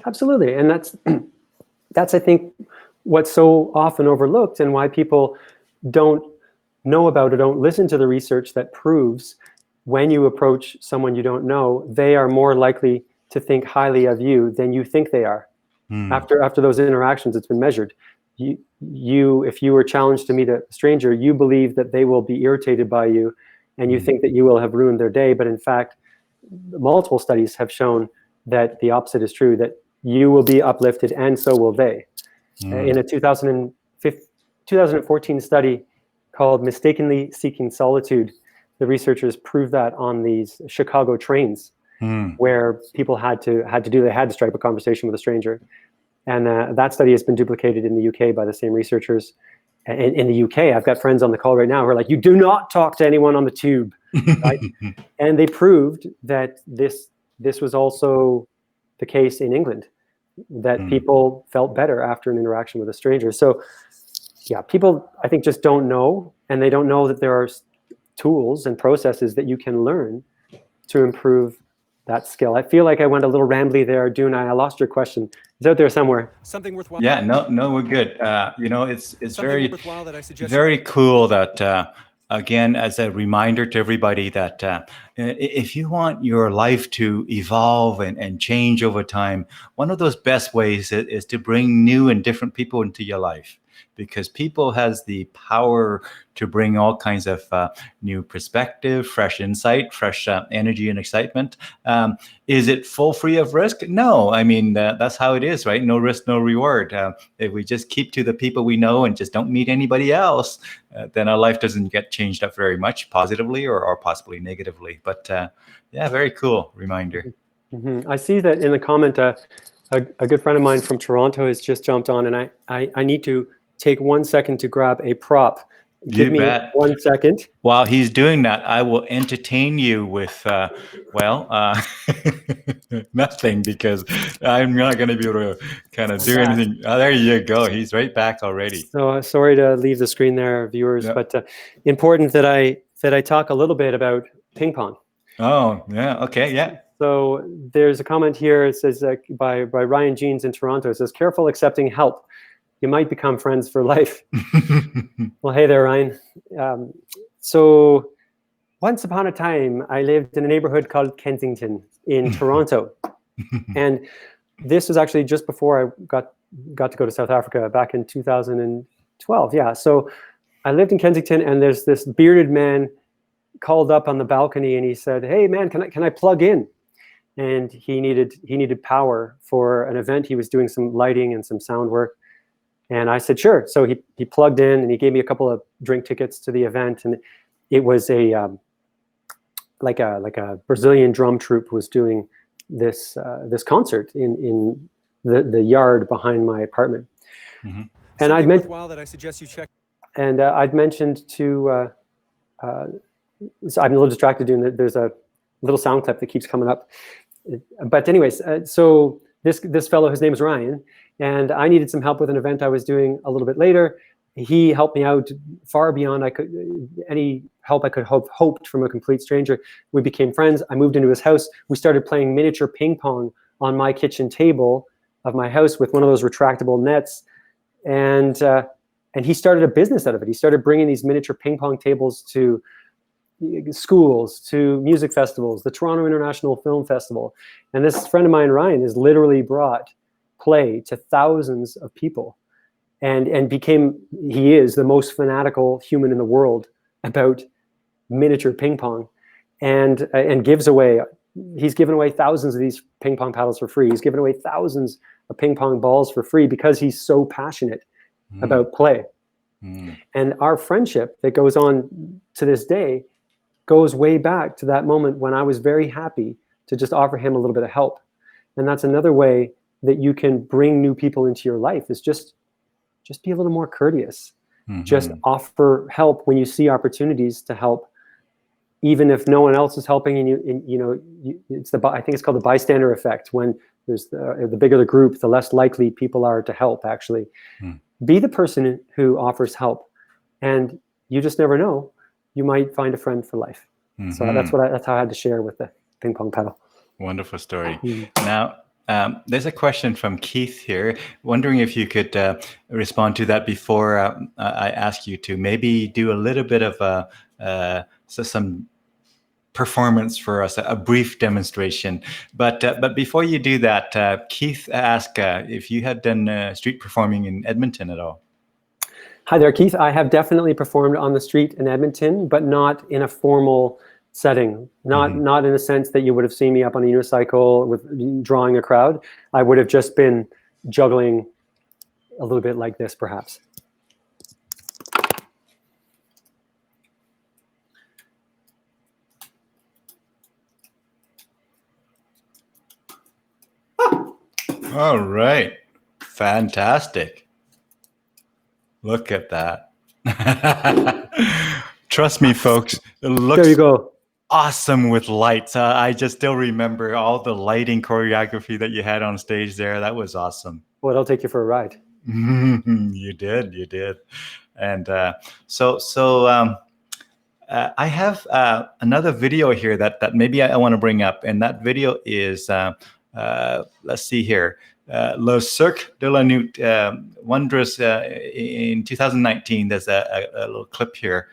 Absolutely. And that's I think what's so often overlooked, and why people don't know about or don't listen to the research that proves when you approach someone you don't know, they are more likely to think highly of you than you think they are. After those interactions, it's been measured. You, if you were challenged to meet a stranger, you believe that they will be irritated by you, and you think that you will have ruined their day. But in fact, multiple studies have shown that the opposite is true, that you will be uplifted and so will they. In a 2014 study called Mistakenly Seeking Solitude, the researchers proved that on these Chicago trains, where people had to strike a conversation with a stranger. And that study has been duplicated in the UK by the same researchers. In the UK, I've got friends on the call right now who are like, you do not talk to anyone on the tube, right? And they proved that this was also the case in England, that people felt better after an interaction with a stranger. So yeah, people, I think, just don't know, and they don't know that there are tools and processes that you can learn to improve that skill. I feel like I went a little rambly there, Dune. I lost your question. It's out there somewhere. Something worthwhile. Yeah, no, we're good. It's very worthwhile that I suggest. very cool that again, as a reminder to everybody that if you want your life to evolve and change over time, one of those best ways is to bring new and different people into your life, because people has the power to bring all kinds of new perspective, fresh insight, fresh energy and excitement. Is it full free of risk? No, I mean, that's how it is, right? No risk, no reward. If we just keep to the people we know and just don't meet anybody else, then our life doesn't get changed up very much, positively or possibly negatively. But yeah, very cool reminder. I see that in the comment, a good friend of mine from Toronto has just jumped on, and I need to take 1 second to grab a prop. Give me 1 second. While he's doing that, I will entertain you with, nothing, because I'm not going to be able to kind of do anything. Oh, there you go. He's right back already. So sorry to leave the screen there, viewers, but important that I talk a little bit about ping pong. Oh, yeah. Okay. Yeah. So there's a comment here. It says by Ryan Jeans in Toronto. It says, careful accepting help. You might become friends for life. Well, hey there, Ryan. So once upon a time, I lived in a neighborhood called Kensington in Toronto. And this was actually just before I got to go to South Africa back in 2012. Yeah, so I lived in Kensington, and there's this bearded man called up on the balcony, and he said, hey, man, can I plug in? And he needed power for an event. He was doing some lighting and some sound work. And I said, sure. So he plugged in, and he gave me a couple of drink tickets to the event. And it was like a Brazilian drum troupe was doing this concert in the yard behind my apartment. Mm-hmm. And I'd mentioned worthwhile that I suggest you check. And I'd mentioned to, so I'm a little distracted doing that. There's a little sound clip that keeps coming up. But anyways, so this fellow, his name is Ryan, and I needed some help with an event I was doing a little bit later. He helped me out far beyond any help I could have hoped from a complete stranger. We became friends. I moved into his house. We started playing miniature ping pong on my kitchen table of my house with one of those retractable nets. And he started a business out of it. He started bringing these miniature ping pong tables to schools, to music festivals, the Toronto International Film Festival. And this friend of mine, Ryan, has literally brought play to thousands of people and he is the most fanatical human in the world about miniature ping pong and he's given away thousands of these ping pong paddles for free. He's given away thousands of ping pong balls for free because he's so passionate about play. And our friendship that goes on to this day goes way back to that moment when I was very happy to just offer him a little bit of help. And that's another way that you can bring new people into your life, is just be a little more courteous. Just offer help when you see opportunities to help, even if no one else is helping. And I think it's called the bystander effect. When there's the bigger the group, the less likely people are to help. Actually, be the person who offers help, and you just never know. You might find a friend for life. So that's how I had to share with the ping pong paddle. Wonderful story. Now, there's a question from Keith here, wondering if you could respond to that before I ask you to maybe do a little bit of some performance for us, a brief demonstration. But before you do that, Keith asked if you had done street performing in Edmonton at all. Hi there, Keith. I have definitely performed on the street in Edmonton, but not in a formal setting. Not in a sense that you would have seen me up on a unicycle with drawing a crowd. I would have just been juggling a little bit like this, perhaps. All right. Fantastic. Look at that. Trust me, folks. It looks There you go. awesome with lights. I just still remember all the lighting choreography that you had on stage there. That was awesome. Well, I'll take you for a ride. You did. And I have another video here that maybe I want to bring up. And that video is, let's see here. Le Cirque de La Nuit, wondrous in 2019. There's a little clip here.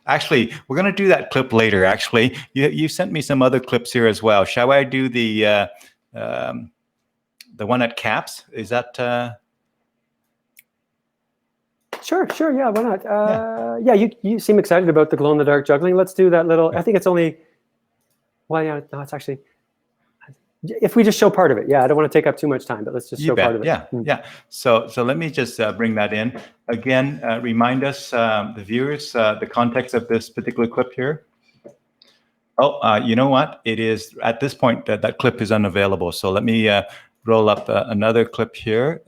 Actually, we're going to do that clip later. Actually, you sent me some other clips here as well. Shall I do the one at CAPS? Is that? Sure. Yeah, why not? Yeah, you seem excited about the glow-in-the-dark juggling. Let's do that little. I think it's only. Well, yeah, no, it's actually. If we just show part of it, I don't want to take up too much time, but let's just show part of it. Yeah. So let me just bring that in again. Remind us, the viewers, the context of this particular clip here. Oh, you know what? It is at this point that clip is unavailable. So let me roll up another clip here.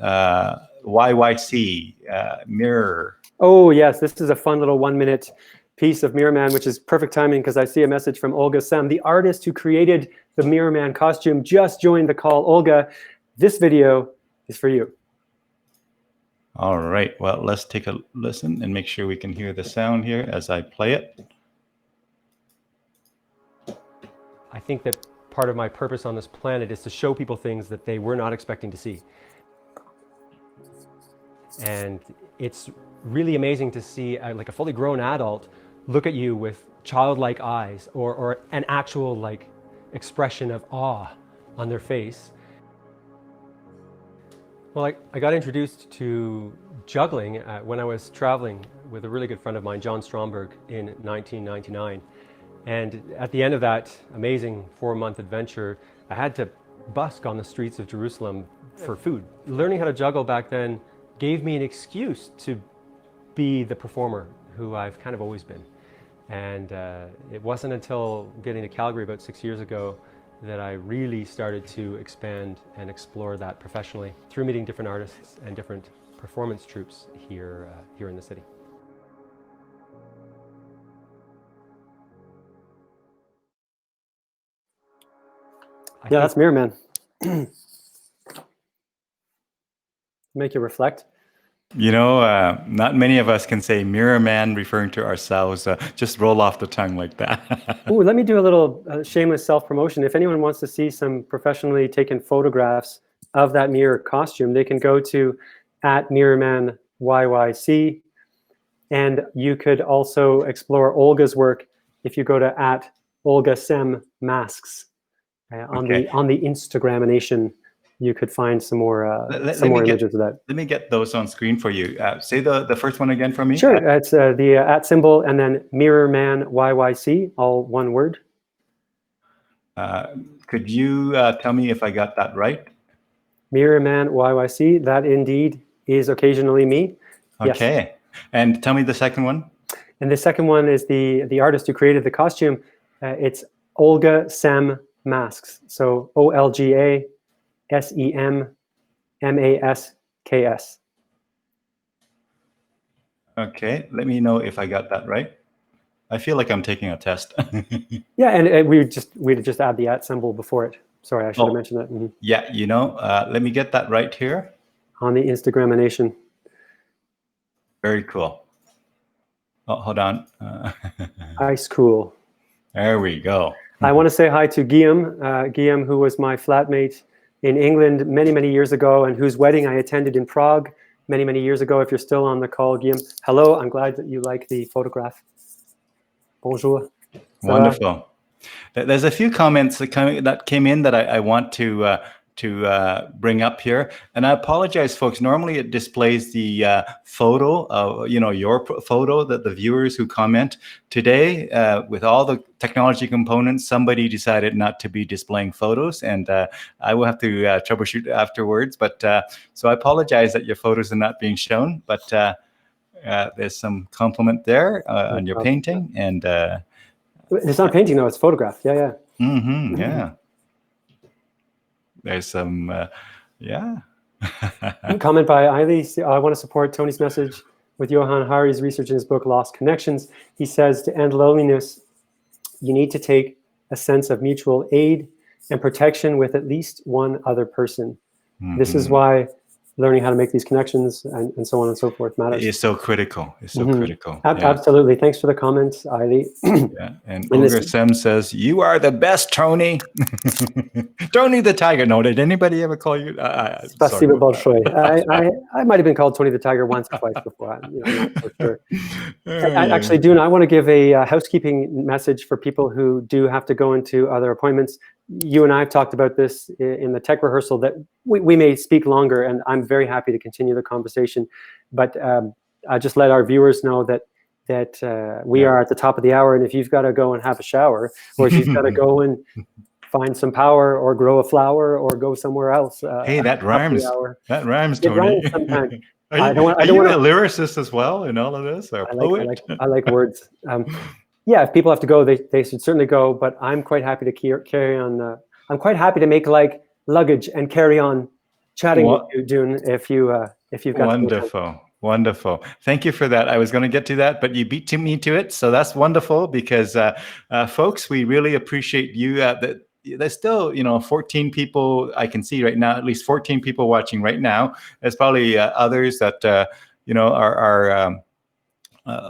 YYC Mirror. Oh yes, this is a fun little 1-minute piece of Mirror Man, which is perfect timing because I see a message from Olga Sem, the artist who created the Mirror Man costume, just joined the call. Olga, this video is for you. All right, well, let's take a listen and make sure we can hear the sound here as I play it. I think that part of my purpose on this planet is to show people things that they were not expecting to see. And it's really amazing to see like a fully grown adult look at you with childlike eyes or an actual like expression of awe on their face. Well, I got introduced to juggling when I was traveling with a really good friend of mine, John Stromberg, in 1999. And at the end of that amazing 4-month adventure, I had to busk on the streets of Jerusalem for food. Learning how to juggle back then gave me an excuse to be the performer who I've kind of always been. And it wasn't until getting to Calgary about 6 years ago that I really started to expand and explore that professionally through meeting different artists and different performance troupes here in the city. Yeah, that's Mirror Man. Make you reflect. You know, not many of us can say mirror man referring to ourselves. Just roll off the tongue like that. Ooh, let me do a little shameless self-promotion. If anyone wants to see some professionally taken photographs of that mirror costume, they can go to @MirrormanYYC. And you could also explore Olga's work if you go to @OlgaSemMasks. On the Instagramination, you could find some more images of that. Let me get those on screen for you. Say the first one again for me. Sure, it's the @ and then MirrormanYYC, all one word. Could you tell me if I got that right? MirrormanYYC, that indeed is occasionally me. Okay. Yes. And tell me the second one. And the second one is the artist who created the costume. It's Olga Sem Masks. So OlgaSemMasks. Okay, let me know if I got that right. I feel like I'm taking a test. Yeah, and we'd just add the @ symbol before it. Sorry, I should have mentioned that. Mm-hmm. Yeah, you know, let me get that right here. On the Instagramination. Very cool. Oh, hold on. Ice cool. There we go. I want to say hi to Guillaume, who was my flatmate in England many, many years ago, and whose wedding I attended in Prague many, many years ago. If you're still on the call, Guillaume, hello. I'm glad that you like the photograph. Bonjour. Wonderful. There's a few comments that came in that I want to bring up here, and I apologize, folks. Normally, it displays the photo of your photo that the viewers who comment. Today, with all the technology components, somebody decided not to be displaying photos, and I will have to troubleshoot afterwards. But so I apologize that your photos are not being shown, but there's some compliment there on your painting, and it's not painting, no, it's photograph. Yeah. Mm-hmm, yeah. There's some, Comment by Eiley. I want to support Tony's message with Johan Hari's research in his book, Lost Connections. He says, to end loneliness, you need to take a sense of mutual aid and protection with at least one other person. Mm-hmm. This is why learning how to make these connections and so on and so forth matters. It's so critical. It's so critical. Absolutely. Thanks for the comments, Eiley. Yeah. And Olga Sem says, you are the best, Tony. Tony the Tiger. No, did anybody ever call you? Spasibo большое. I might have been called Tony the Tiger once or twice before. I'm not so sure. Actually, Dune, I want to give a housekeeping message for people who do have to go into other appointments. You and I have talked about this in the tech rehearsal, that we may speak longer, and I'm very happy to continue the conversation. But I just let our viewers know that we are at the top of the hour, and if you've got to go and have a shower, or if you've got to go and find some power, or grow a flower, or go somewhere else. Hey, that rhymes. That rhymes, Tony. It rhymes sometimes. Are you a lyricist as well in all of this, or poet? I like words. Yeah, if people have to go, they should certainly go. But I'm quite happy to carry on. I'm quite happy to make like luggage and carry on chatting with you, Dune. If you've got wonderful. Thank you for that. I was going to get to that, but you beat me to it, so that's wonderful. Because folks, we really appreciate you. There's still 14 people I can see right now. At least 14 people watching right now. There's probably others that are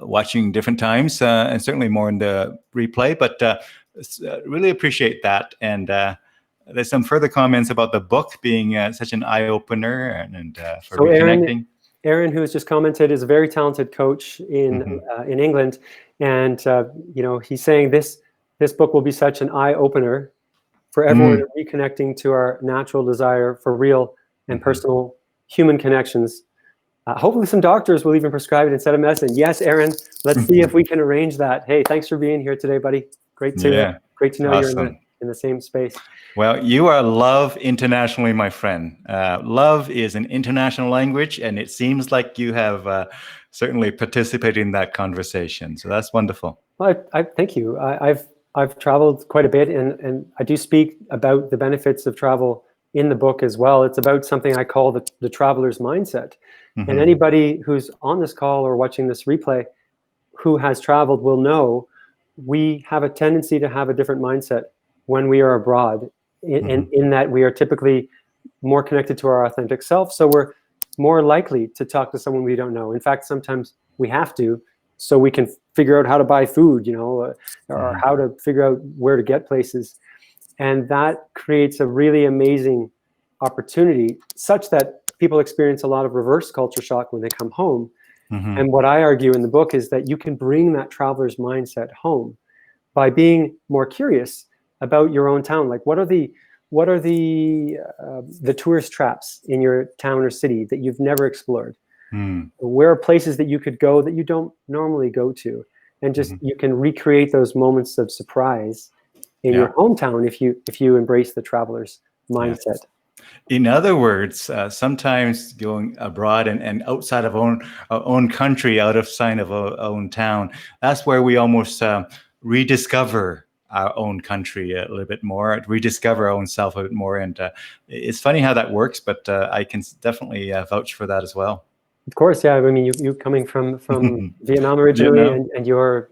watching different times, and certainly more in the replay, but really appreciate that. And there's some further comments about the book being such an eye-opener and for reconnecting. Aaron, who has just commented, is a very talented coach in England, and he's saying this book will be such an eye-opener for everyone reconnecting to our natural desire for real and personal human connections. Hopefully some doctors will even prescribe it instead of medicine. Yes, Aaron, let's see if we can arrange that. Hey, thanks for being here today, buddy. Great to know awesome. You're in the same space. Well, you are love internationally, my friend. Love is an international language, and it seems like you have certainly participated in that conversation. So that's wonderful. Well, I thank you. I've traveled quite a bit, and I do speak about the benefits of travel in the book as well. It's about something I call the traveler's mindset. Mm-hmm. And anybody who's on this call or watching this replay who has traveled will know we have a tendency to have a different mindset when we are abroad, in that we are typically more connected to our authentic self. So we're more likely to talk to someone we don't know. In fact, sometimes we have to, so we can figure out how to buy food, or how to figure out where to get places. And that creates a really amazing opportunity, such that people experience a lot of reverse culture shock when they come home. Mm-hmm. And what I argue in the book is that you can bring that traveler's mindset home by being more curious about your own town. Like, what are the tourist traps in your town or city that you've never explored? Where are places that you could go that you don't normally go to? And just you can recreate those moments of surprise in your hometown if you embrace the traveler's mindset. In other words, sometimes going abroad and outside of our own country, out of sight of our own town, that's where we almost rediscover our own country a little bit more, rediscover our own self a bit more. And it's funny how that works, but I can definitely vouch for that as well. Of course, yeah. I mean, you coming from Vietnam originally, and your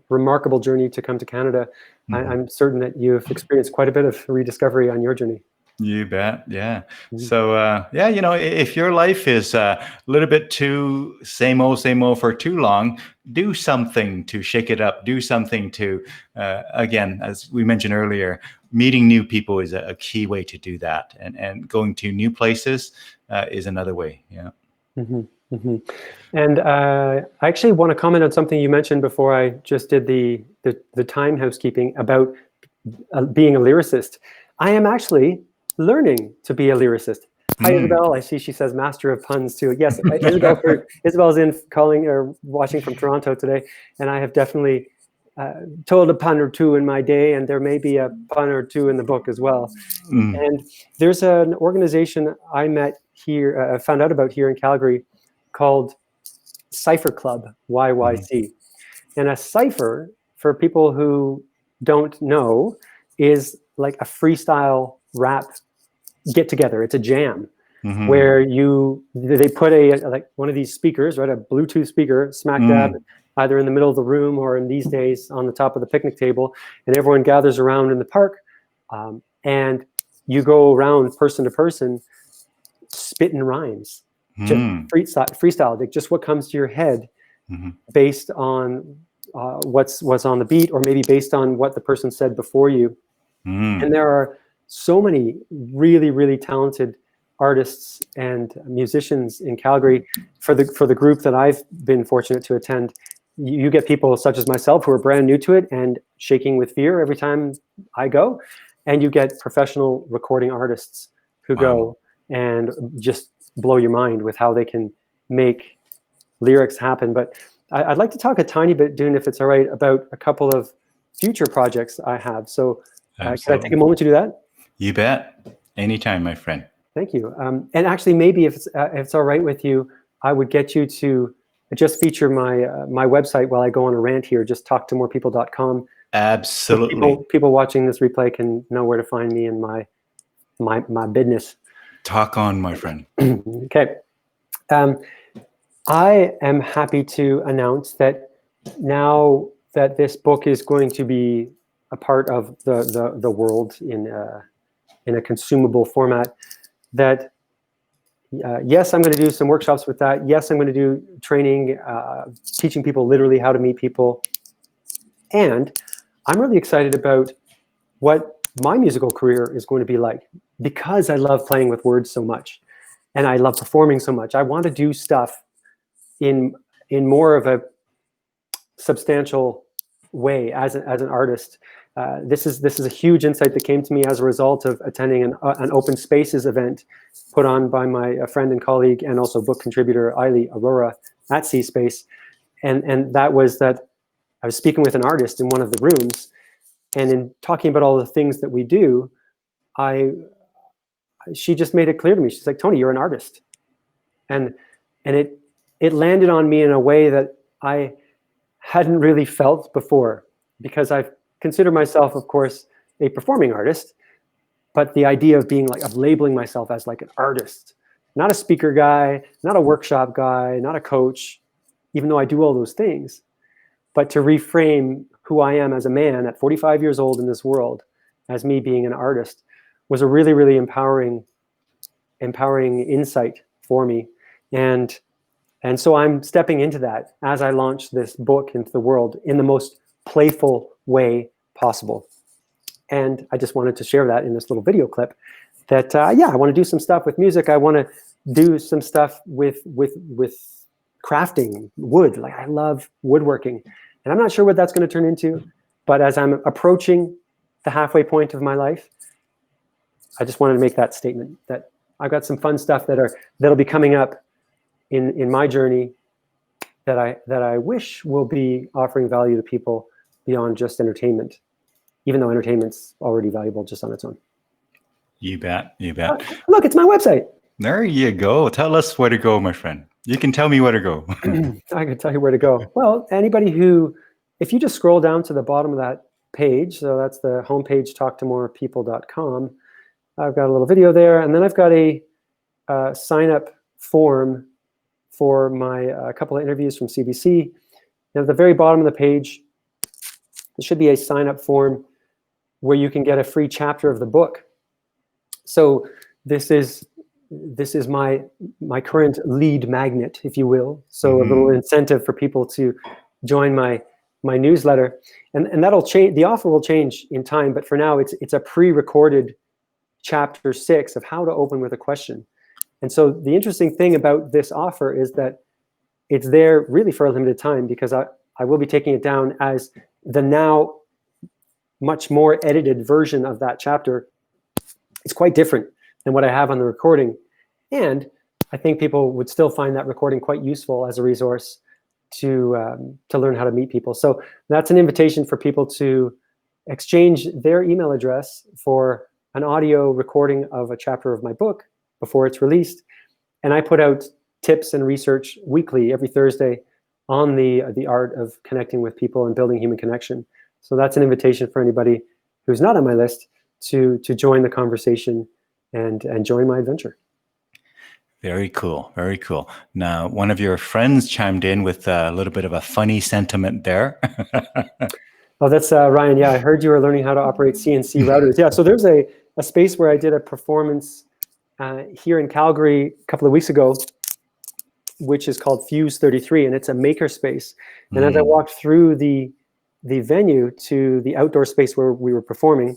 remarkable journey to come to Canada, I'm certain that you've experienced quite a bit of rediscovery on your journey. You bet, yeah. So, if your life is a little bit too same old for too long, do something to shake it up. Do something to, again, as we mentioned earlier, meeting new people is a key way to do that, and going to new places is another way. Yeah. And I actually want to comment on something you mentioned before I just did the time housekeeping about being a lyricist. I am actually learning to be a lyricist. Hi, Isabel. I see she says master of puns too. Yes, Isabel's in calling or watching from Toronto today, and I have definitely told a pun or two in my day, and there may be a pun or two in the book as well. And there's an organization I met here, found out about here in Calgary, called Cipher Club, YYC. And a cipher, for people who don't know, is like a freestyle rap get together. It's a jam where they put like one of these speakers, right, a Bluetooth speaker, smack dab, either in the middle of the room or in these days on the top of the picnic table, and everyone gathers around in the park, and you go around person to person spitting rhymes, just freestyle, like just what comes to your head, based on what's on the beat, or maybe based on what the person said before you. And there are so many really, really talented artists and musicians in Calgary. For the group that I've been fortunate to attend, you get people such as myself who are brand new to it and shaking with fear every time I go, and you get professional recording artists who go and just blow your mind with how they can make lyrics happen. But I'd like to talk a tiny bit, Dune, if it's all right, about a couple of future projects I have. So can I take a moment to do that? You bet. Anytime, my friend. Thank you. And actually, maybe if it's all right with you, I would get you to just feature my website while I go on a rant here, just talk2morepeople.com. Absolutely. So people watching this replay can know where to find me in my business. Talk on, my friend. Okay. I am happy to announce that now that this book is going to be a part of the world in a consumable format, that yes, I'm going to do some workshops with that. Yes, I'm going to do training, teaching people literally how to meet people. And I'm really excited about what my musical career is going to be like, because I love playing with words so much and I love performing so much. I want to do stuff in more of a substantial way as an artist. This is a huge insight that came to me as a result of attending an open spaces event put on by my friend and colleague and also book contributor Eiley Aurora at C Space, and that was that I was speaking with an artist in one of the rooms, and in talking about all the things that we do, she just made it clear to me. She's like, Tony, you're an artist, and it landed on me in a way that I hadn't really felt before, because consider myself, of course, a performing artist, but the idea of being of labeling myself as like an artist, not a speaker guy, not a workshop guy, not a coach, even though I do all those things, but to reframe who I am as a man at 45 years old in this world as me being an artist was a really, really empowering insight for me. And so I'm stepping into that as I launch this book into the world in the most playful way possible. And I just wanted to share that in this little video clip that, I want to do some stuff with music. I want to do some stuff with crafting wood. Like, I love woodworking, and I'm not sure what that's going to turn into, but as I'm approaching the halfway point of my life, I just wanted to make that statement that I've got some fun stuff that'll be coming up in my journey that I wish will be offering value to people beyond just entertainment, even though entertainment's already valuable just on its own. You bet. You bet. Look, it's my website. There you go. Tell us where to go, my friend. You can tell me where to go. I can tell you where to go. Well, anybody if you just scroll down to the bottom of that page, so that's the homepage, Talk2MorePeople.com, I've got a little video there, and then I've got a sign-up form for my couple of interviews from CBC. And at the very bottom of the page, there should be a sign-up form where you can get a free chapter of the book. So this is my current lead magnet, if you will. So a little incentive for people to join my newsletter, and that'll change. The offer will change in time, but for now, it's a pre-recorded chapter 6 of how to open with a question. And so the interesting thing about this offer is that it's there really for a limited time, because I will be taking it down as the now much more edited version of that chapter. It's quite different than what I have on the recording. And I think people would still find that recording quite useful as a resource to learn how to meet people. So that's an invitation for people to exchange their email address for an audio recording of a chapter of my book before it's released. And I put out tips and research weekly, every Thursday, on the art of connecting with people and building human connection. So that's an invitation for anybody who's not on my list to join the conversation and join my adventure. Very cool. Very cool. Now, one of your friends chimed in with a little bit of a funny sentiment there. Oh, that's Ryan. Yeah, I heard you were learning how to operate CNC routers. Yeah, so there's a space where I did a performance here in Calgary a couple of weeks ago, which is called Fuse 33, and it's a maker space. And as I walked through the venue to the outdoor space where we were performing,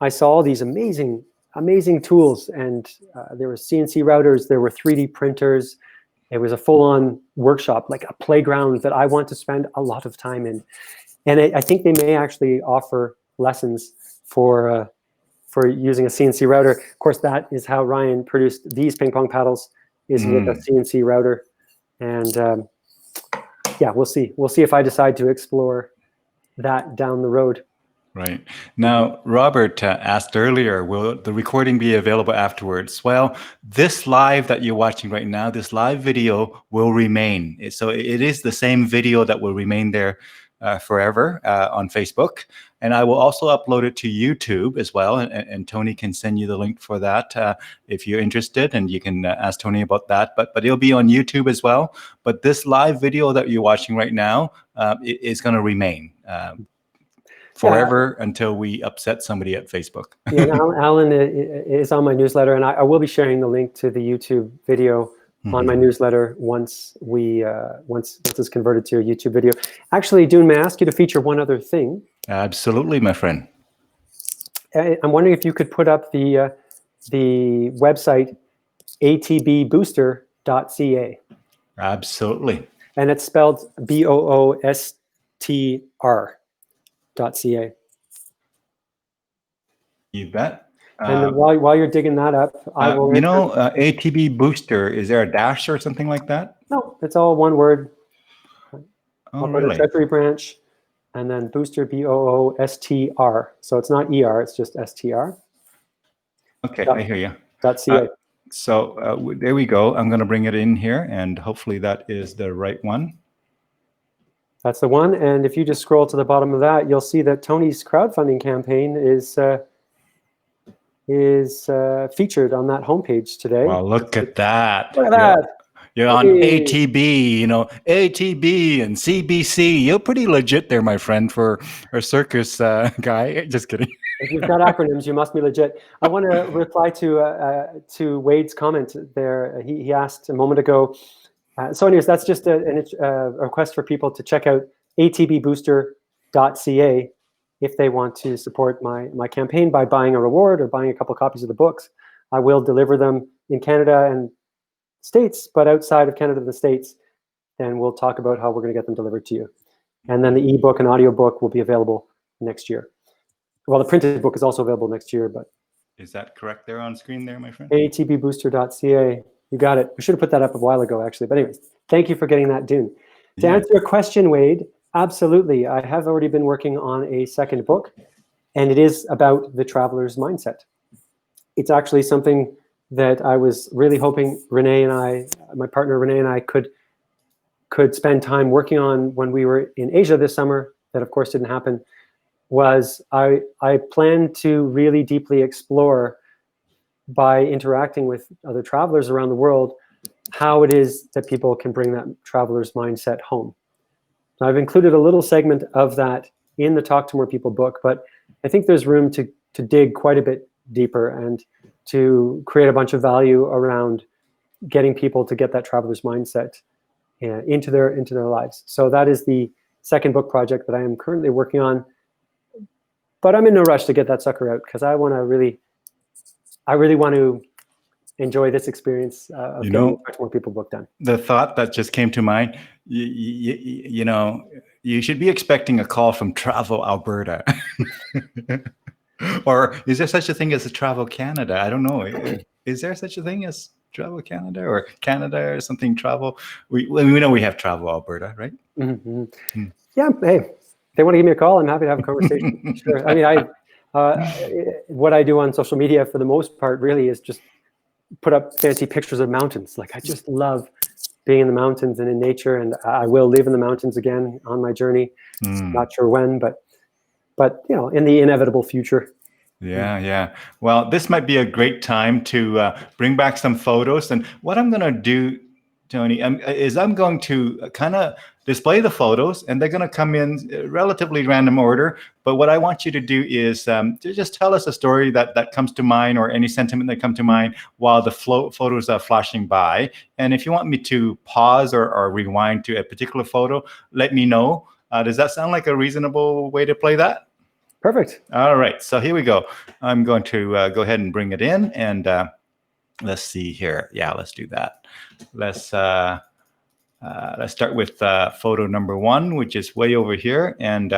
I saw all these amazing tools, and there were CNC routers, there were 3D printers. It was a full-on workshop, like a playground that I want to spend a lot of time in. And I think they may actually offer lessons for using a CNC router. Of course, that is how Ryan produced these ping pong paddles, is with a CNC router. And yeah, we'll see. We'll see if I decide to explore that down the road. Right. Now, Robert asked earlier, will the recording be available afterwards? Well, this live that you're watching right now, this live video will remain. So it is the same video that will remain there forever on Facebook. And I will also upload it to YouTube as well. And Tony can send you the link for that if you're interested. And you can ask Tony about that. But it'll be on YouTube as well. But this live video that you're watching right now is going to remain forever until we upset somebody at Facebook. Yeah, Alan is on my newsletter, and I will be sharing the link to the YouTube video on my newsletter once it's converted to a YouTube video. Actually, Dune, may I ask you to feature one other thing? Absolutely, my friend. I'm wondering if you could put up the website atbbooster.ca. Absolutely. And it's spelled BOOSTR.ca. You bet. And while you're digging that up, I will. ATB Booster, is there a dash or something like that? No, it's all one word. Oh, really? Treasury branch, and then Booster, BOOSTR. So it's not ER, it's just STR. Okay, I hear you. .ca. So there we go. I'm going to bring it in here, and hopefully that is the right one. That's the one. And if you just scroll to the bottom of that, you'll see that Tony's crowdfunding campaign is featured on that homepage today. Well, look at that. Look at that. You're on Hey. ATB, ATB and CBC. You're pretty legit there, my friend, for a circus guy. Just kidding. If you've got acronyms, you must be legit. I want to reply to Wade's comment there. He asked a moment ago. So anyways, that's just a request for people to check out atbbooster.ca if they want to support my campaign by buying a reward or buying a couple copies of the books. I will deliver them in Canada and States, but outside of Canada and the States, then we'll talk about how we're going to get them delivered to you. And then the ebook and audiobook will be available next year. Well, the printed book is also available next year, but... Is that correct there on screen there, my friend? atbbooster.ca. You got it. We should have put that up a while ago, actually. But anyways, thank you for getting that, Dune. To answer your question, Wade, absolutely. I have already been working on a second book, and it is about the traveler's mindset. It's actually something that I was really hoping Renee and I, my partner Renee and I, could spend time working on when we were in Asia this summer. That, of course, didn't happen. Was I plan to really deeply explore, by interacting with other travelers around the world, how it is that people can bring that traveler's mindset home. So I've included a little segment of that in the Talk to More People book, but I think there's room to dig quite a bit deeper and to create a bunch of value around getting people to get that traveler's mindset into their lives. So that is the second book project that I am currently working on. But I'm in no rush to get that sucker out because I really want to enjoy this experience of getting Talk to More People book done. The thought that just came to mind, you should be expecting a call from Travel Alberta. Or is there such a thing as a Travel Canada? I don't know. Is there such a thing as Travel Canada or Canada or something travel? We know we have Travel Alberta, right? Mm-hmm. Yeah, hey. They want to give me a call, I'm happy to have a conversation. Sure. I mean, what I do on social media for the most part really is just put up fancy pictures of mountains. Like, I just love being in the mountains and in nature, and I will live in the mountains again on my journey. Not sure when, but in the inevitable future. Yeah. Well, this might be a great time to bring back some photos. And what I'm going to do, Tony, is I'm going to kind of display the photos, and they're going to come in relatively random order. But what I want you to do is to just tell us a story that comes to mind, or any sentiment that comes to mind while the photos are flashing by. And if you want me to pause or rewind to a particular photo, let me know. Does that sound like a reasonable way to play that? Perfect. All right. So here we go. I'm going to go ahead and bring it in, and let's see here. Yeah, let's do that. Let's start with photo number 1, which is way over here, and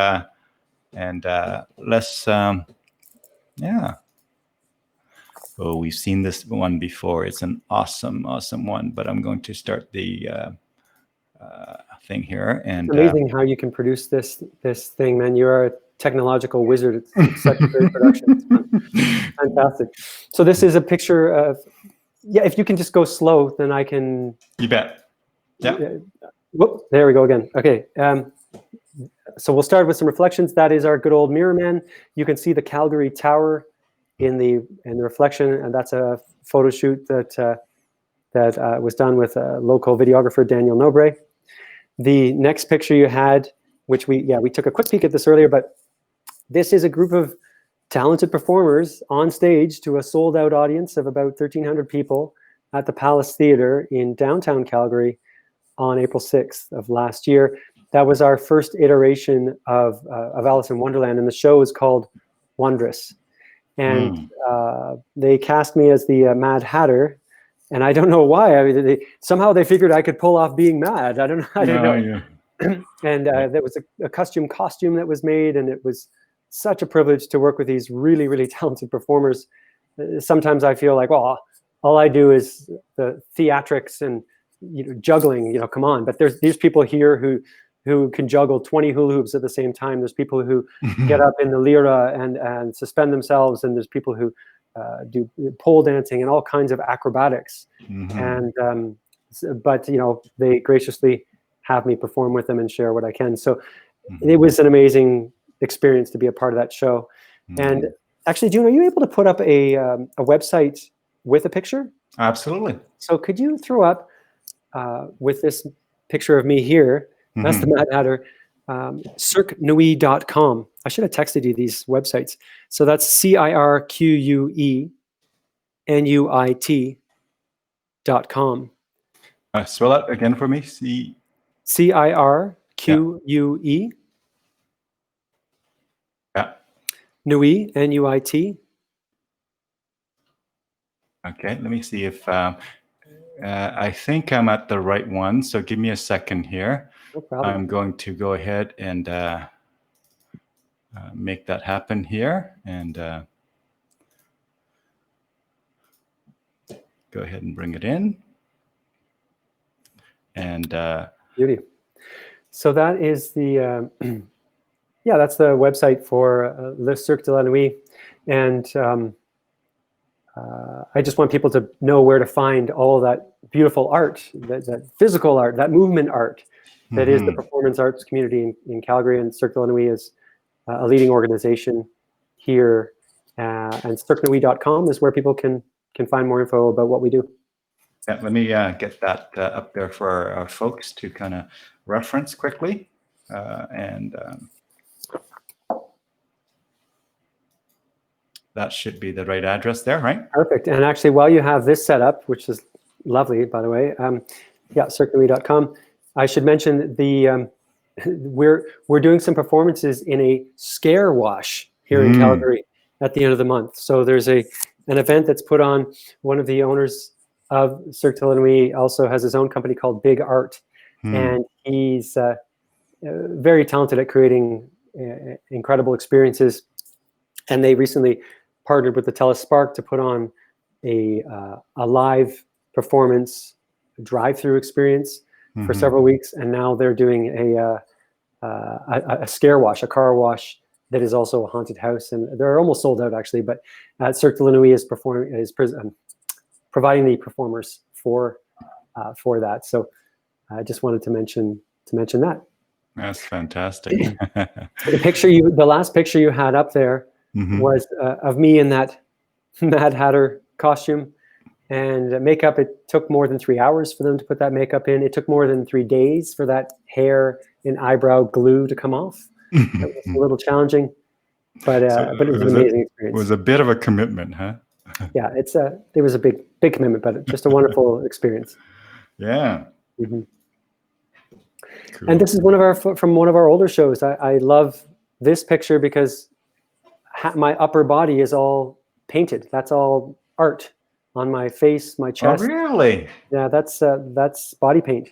let's yeah. Oh, we've seen this one before. It's an awesome one. But I'm going to start the thing here, and it's amazing how you can produce this thing, man. You are a technological wizard. It's such a great production. It's fantastic. So this is a picture of. Yeah, if you can just go slow, then I can. You bet. Yeah. Whoop, there we go again. Okay. So we'll start with some reflections. That is our good old mirror man. You can see the Calgary Tower in the reflection, and that's a photo shoot that was done with a local videographer, Daniel Nobre. The next picture you had, which we took a quick peek at this earlier, but this is a group of talented performers on stage to a sold-out audience of about 1,300 people at the Palace Theatre in downtown Calgary on April 6th of last year. That was our first iteration of Alice in Wonderland, and the show is called Wondrous. And they cast me as the Mad Hatter, and I don't know why. I mean, somehow they figured I could pull off being mad. I don't know. Yeah. And there was a costume that was made, and it was such a privilege to work with these really, really talented performers. Sometimes I feel like, well, all I do is the theatrics and juggling. Come on. But there's these people here who can juggle 20 hula hoops at the same time. There's people who get up in the lira and suspend themselves, and there's people who do pole dancing and all kinds of acrobatics. And but they graciously have me perform with them and share what I can. So it was an amazing experience to be a part of that show. And actually, Dune, are you able to put up a website with a picture? Absolutely. So could you throw up with this picture of me here, that's the Mad Hatter, cirquenuit.com. I should have texted you these websites. So that's cirquenuit.com. Spell that again for me. cirque, Yeah. Nuit, Nuit. Okay, let me see if I think I'm at the right one. So give me a second here. No problem. I'm going to go ahead and make that happen here, and go ahead and bring it in. And Beauty. So that is the yeah, that's the website for Le Cirque de la Nuit, and I just want people to know where to find all that beautiful art, that physical art, that movement art, that is the performance arts community in Calgary. And Cirque de la Nuit is a leading organization here, and cirquenuit.com is where people can find more info about what we do. yeah, let me get that up there for our folks to kind of reference quickly, and that should be the right address there, right? Perfect. And actually, while you have this set up, which is lovely, by the way, yeah, cirquenuit.com, I should mention the we're doing some performances in a scare wash here in Calgary at the end of the month. So there's an event that's put on. One of the owners of Cirque de la Nuit also has his own company called Big Art, and he's very talented at creating incredible experiences. And they recently partnered with the Telespark to put on a live performance drive-through experience for several weeks, and now they're doing a scare wash, a car wash that is also a haunted house, and they're almost sold out actually. But Cirque de la Nuit is providing the performers for that. So I just wanted to mention that. That's fantastic. The last picture you had up there was of me in that Mad Hatter costume. And makeup, it took more than 3 hours for them to put that makeup in. It took more than 3 days for that hair and eyebrow glue to come off. It was a little challenging, but it was an amazing experience. It was a bit of a commitment, huh? Yeah, it was a big commitment, but just a wonderful experience. Yeah. Cool. And this is from one of our older shows. I love this picture because my upper body is all painted. That's all art. On my face, my chest. Oh, really? Yeah, that's body paint.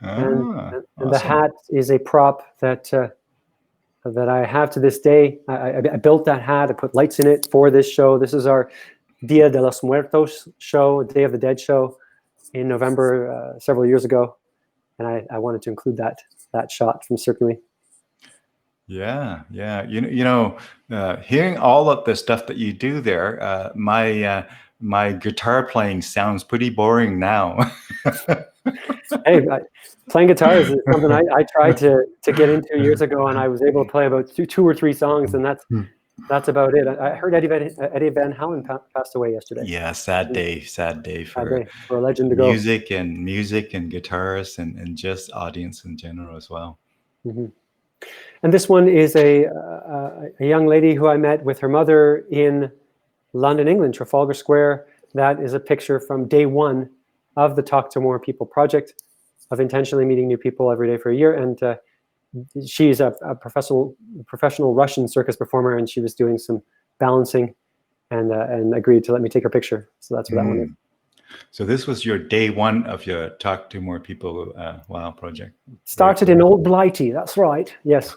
And Awesome. the hat is a prop that I have to this day. I built that hat. I put lights in it for this show. This is our Dia de los Muertos show, Day of the Dead show, in November several years ago, and I wanted to include that shot from Cirque de la Nuit. Yeah. You know, hearing all of the stuff that you do there, my guitar playing sounds pretty boring now. Hey, playing guitar is something I tried to get into years ago, and I was able to play about two or three songs, and that's about it. I heard Eddie Van Halen passed away yesterday. Yeah, sad day for a legend to go. Music and guitarists and just audience in general as well. And this one is a young lady who I met with her mother in London, England, Trafalgar Square. That is a picture from day one of the Talk to More People project, of intentionally meeting new people every day for a year. And she's a professional Russian circus performer, and she was doing some balancing and agreed to let me take her picture. So that's what that one is. So this was your day one of your Talk to More People project. Started in Old Blighty, that's right. Yes.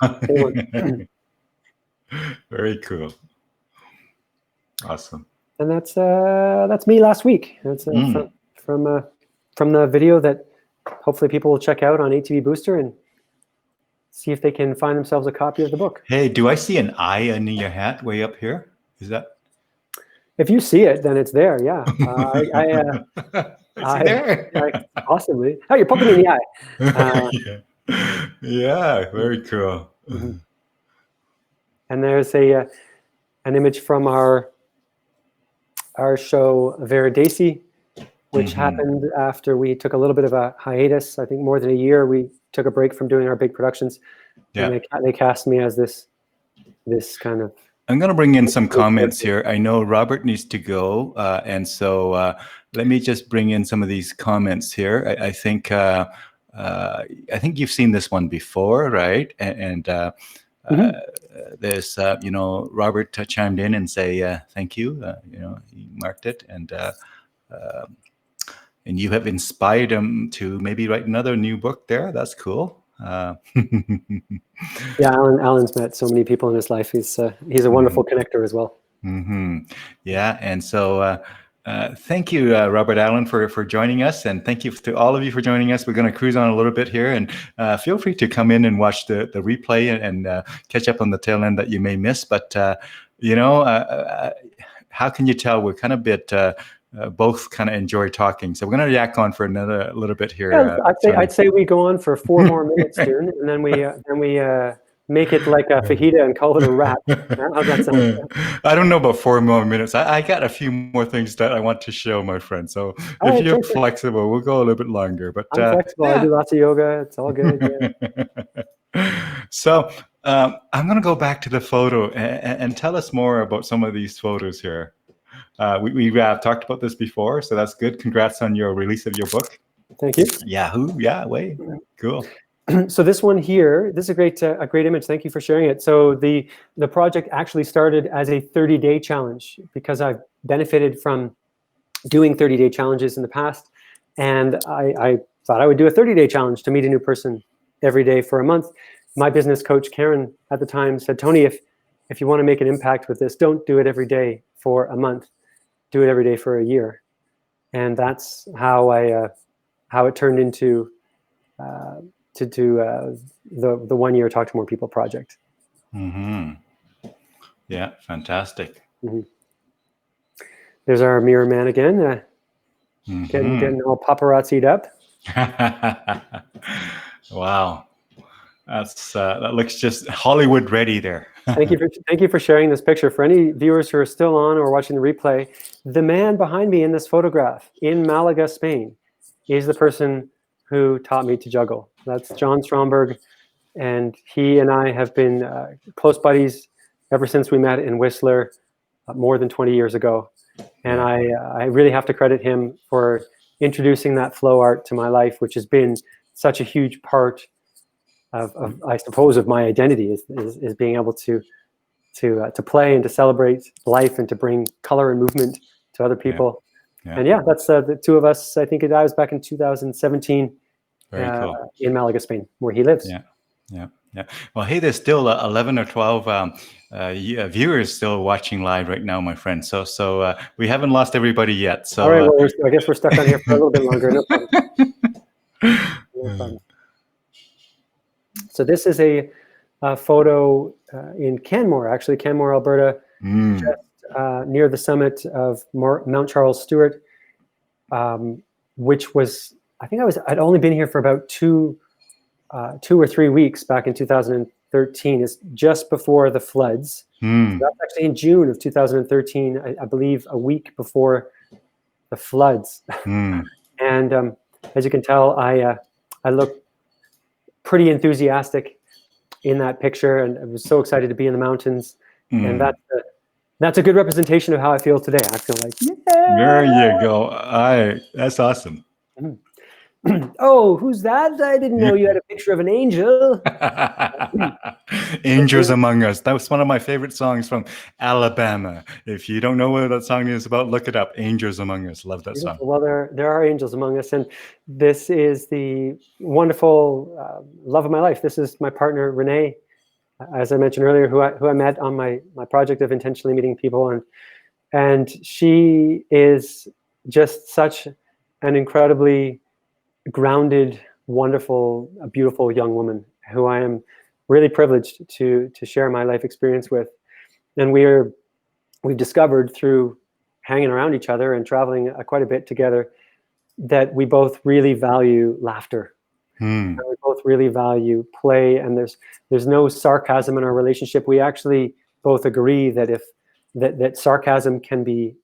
Very cool. Awesome. And that's me last week. That's from the video that hopefully people will check out on ATV Booster and see if they can find themselves a copy of the book. Hey, do I see an eye in your hat way up here? Is that? If you see it, then it's there. Yeah. There. Possibly. Oh, you're poking me in the eye. Yeah, very cool. Mhm. And there's a an image from our show Veridesi, which happened after we took a little bit of a hiatus. I think more than a year. We took a break from doing our big productions, and Yeah. they cast me as this kind of. I'm going to bring in some comments here. I know Robert needs to go, and so let me just bring in some of these comments here. I think you've seen this one before, right? And there's, Robert chimed in and say thank you. He marked it, and you have inspired him to maybe write another new book there. That's cool. Yeah, Alan's met so many people in his life. He's a wonderful connector as well. Yeah, and so thank you, Robert Allen, for joining us, and thank you to all of you for joining us. We're going to cruise on a little bit here, and feel free to come in and watch the replay and catch up on the tail end that you may miss. But how can you tell? We're kind of both kind of enjoy talking, so we're going to yak on for another little bit here. Yeah, I'd say we go on for 4 more minutes, Dune, and then we make it like a fajita and call it a wrap. How's that sound? I don't know about 4 more minutes. I got a few more things that I want to show, my friend. So All if right, you're sure. flexible, we'll go a little bit longer. But I'm flexible. I do lots of yoga. It's all good. Yeah. So I'm going to go back to the photo and tell us more about some of these photos here. We talked about this before, so that's good. Congrats on your release of your book. Thank you. Yahoo! Yeah, way cool. So this one here, this is a great image. Thank you for sharing it. So the project actually started as a 30-day challenge because I've benefited from doing 30-day challenges in the past, and I thought I would do a 30-day challenge to meet a new person every day for a month. My business coach Karen at the time said, Tony, if you want to make an impact with this, don't do it every day for a month. Do it every day for a year, and that's how it turned into to do the 1 year Talk to More People project. Yeah, fantastic. There's our mirror man again, getting all paparazzi'd up. Wow, that looks just Hollywood ready there. Thank you for sharing this picture. For any viewers who are still on or watching the replay, the man behind me in this photograph in Malaga, Spain, is the person who taught me to juggle. That's John Stromberg, and he and I have been close buddies ever since we met in Whistler more than 20 years ago. And I really have to credit him for introducing that flow art to my life, which has been such a huge part of I suppose, of my identity is being able to play and to celebrate life and to bring color and movement to other people. And that's the two of us. I think it was back in 2017 cool. in Malaga, Spain, where he lives. Yeah. Well, hey, there's still 11 or 12 viewers still watching live right now, my friend. So we haven't lost everybody yet. So all right, well, I guess we're stuck on here for a little bit longer. No problem. No problem. So this is a photo in Canmore, actually, Canmore, Alberta, just near the summit of Mount Charles Stewart, which was, I think I'd only been here for about 2 or 3 weeks back in 2013. It's just before the floods. So that's actually in June of 2013, I believe a week before the floods. And as you can tell, I look pretty enthusiastic in that picture, and I was so excited to be in the mountains. And that's a good representation of how I feel today. I feel like, there you go. That's awesome. Oh, who's that? I didn't know you had a picture of an angel. Angels Among Us. That was one of my favorite songs from Alabama. If you don't know what that song is about, look it up. Angels Among Us. Love that song. Well, there are angels among us, and this is the wonderful love of my life. This is my partner, Renee, as I mentioned earlier, who I met on my project of intentionally meeting people, and she is just such an incredibly grounded, wonderful, beautiful young woman who I am really privileged to share my life experience with. And we've discovered through hanging around each other and traveling quite a bit together that we both really value laughter. Hmm. And we both really value play, and there's no sarcasm in our relationship. We actually both agree that if that sarcasm can be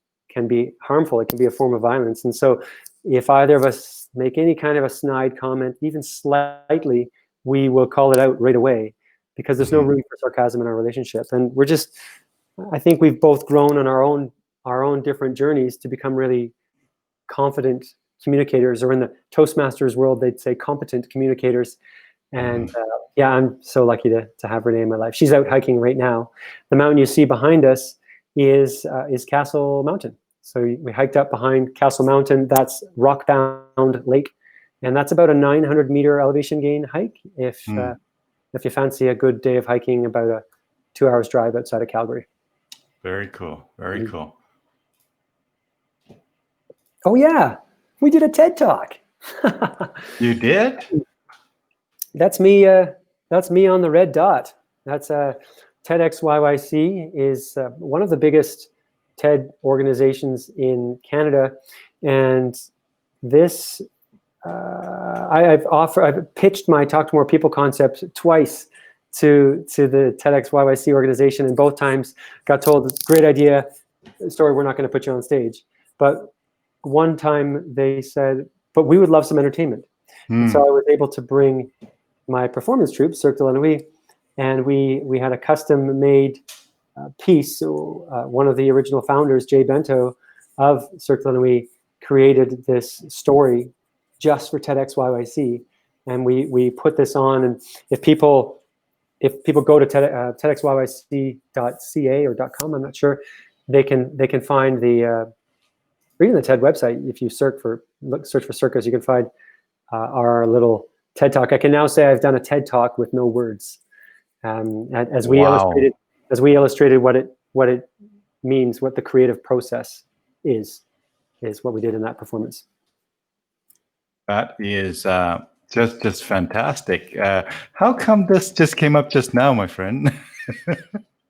harmful, it can be a form of violence. And so if either of us make any kind of a snide comment, even slightly, we will call it out right away, because there's no room for sarcasm in our relationship. And I think we've both grown on our own different journeys to become really confident communicators, or in the Toastmasters world, they'd say competent communicators. And yeah, I'm so lucky to have Renee in my life. She's out hiking right now. The mountain you see behind us is Castle Mountain. So we hiked up behind Castle Mountain. That's rock-bound lake, and that's about a 900-meter elevation gain hike. If you fancy a good day of hiking, about a 2 hours drive outside of Calgary. Very cool. Very cool. Oh yeah, we did a TED Talk. You did? That's me. That's me on the red dot. That's TEDx YYC is one of the biggest TED organizations in Canada, and this I've pitched my Talk to More People concept twice to the TEDx YYC organization, and both times got told, great idea, sorry, we're not going to put you on stage. But one time they said, but we would love some entertainment. So I was able to bring my performance troupe, Cirque de La Nuit, and we had a custom-made piece. So, one of the original founders, Jay Bento of Cirque de La Nuit, created this story just for TEDx YYC, and we put this on. And if people go to TEDxYYC.ca or .com, I'm not sure, they can find the or even the TED website. If you search for circus, you can find our little TED Talk. I can now say I've done a TED Talk with no words, as we illustrated what it means, what the creative process is what we did in that performance. That is just fantastic. How come this just came up just now, my friend?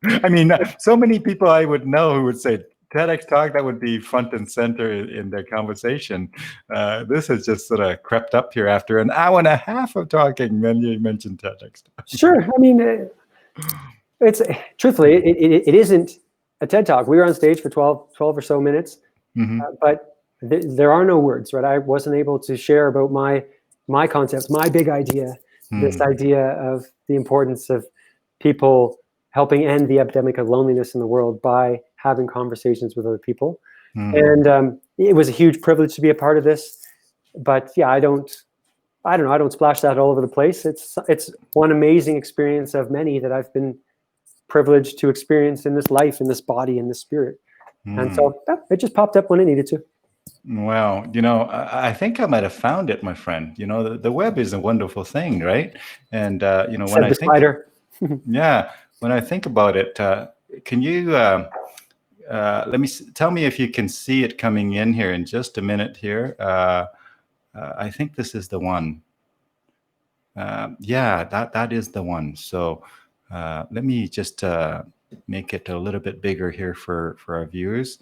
I mean, so many people I would know who would say TEDx Talk, that would be front and center in their conversation. This has just sort of crept up here after an hour and a half of talking. Then you mentioned TEDx Talk. Sure. I mean, it's truthfully, it isn't a TED Talk. We were on stage for 12 or so minutes, but there are no words, right? I wasn't able to share about my concepts, my big idea, this idea of the importance of people helping end the epidemic of loneliness in the world by having conversations with other people. And it was a huge privilege to be a part of this. But yeah, I don't splash that all over the place. It's one amazing experience of many that I've been privileged to experience in this life, in this body, in this spirit. And so it just popped up when it needed to. Well, I think I might have found it, my friend. The web is a wonderful thing, right? And when I think, yeah, when I think about it, can you tell me if you can see it coming in here in just a minute here. I think this is the one. Yeah, that is the one. So let me just make it a little bit bigger here for our viewers.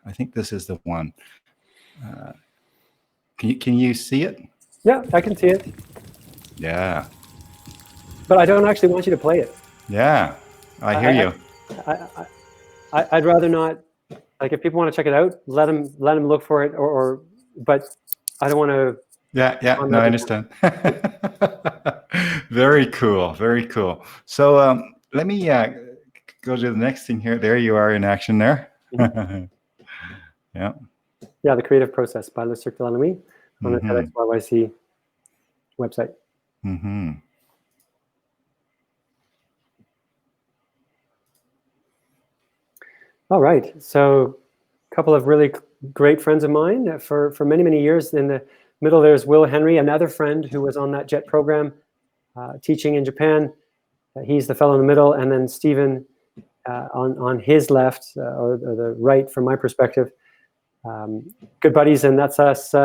I think this is the one. Can you see it? Yeah, I can see it. Yeah. But I don't actually want you to play it. Yeah, I hear you. I'd rather not. Like, if people want to check it out, let them look for it. But I don't want to. Yeah. No, I understand. Very cool. Very cool. So let me go to the next thing here. There you are in action there. Yeah. Yeah, the creative process by Le Cirque de la Nuit on the TEDx YYC website. All right. So a couple of really great friends of mine for many, many years. In the middle, there's Will Henry, another friend who was on that JET program teaching in Japan. He's the fellow in the middle. And then Stephen on his left, or the right from my perspective. Good buddies, and that's us.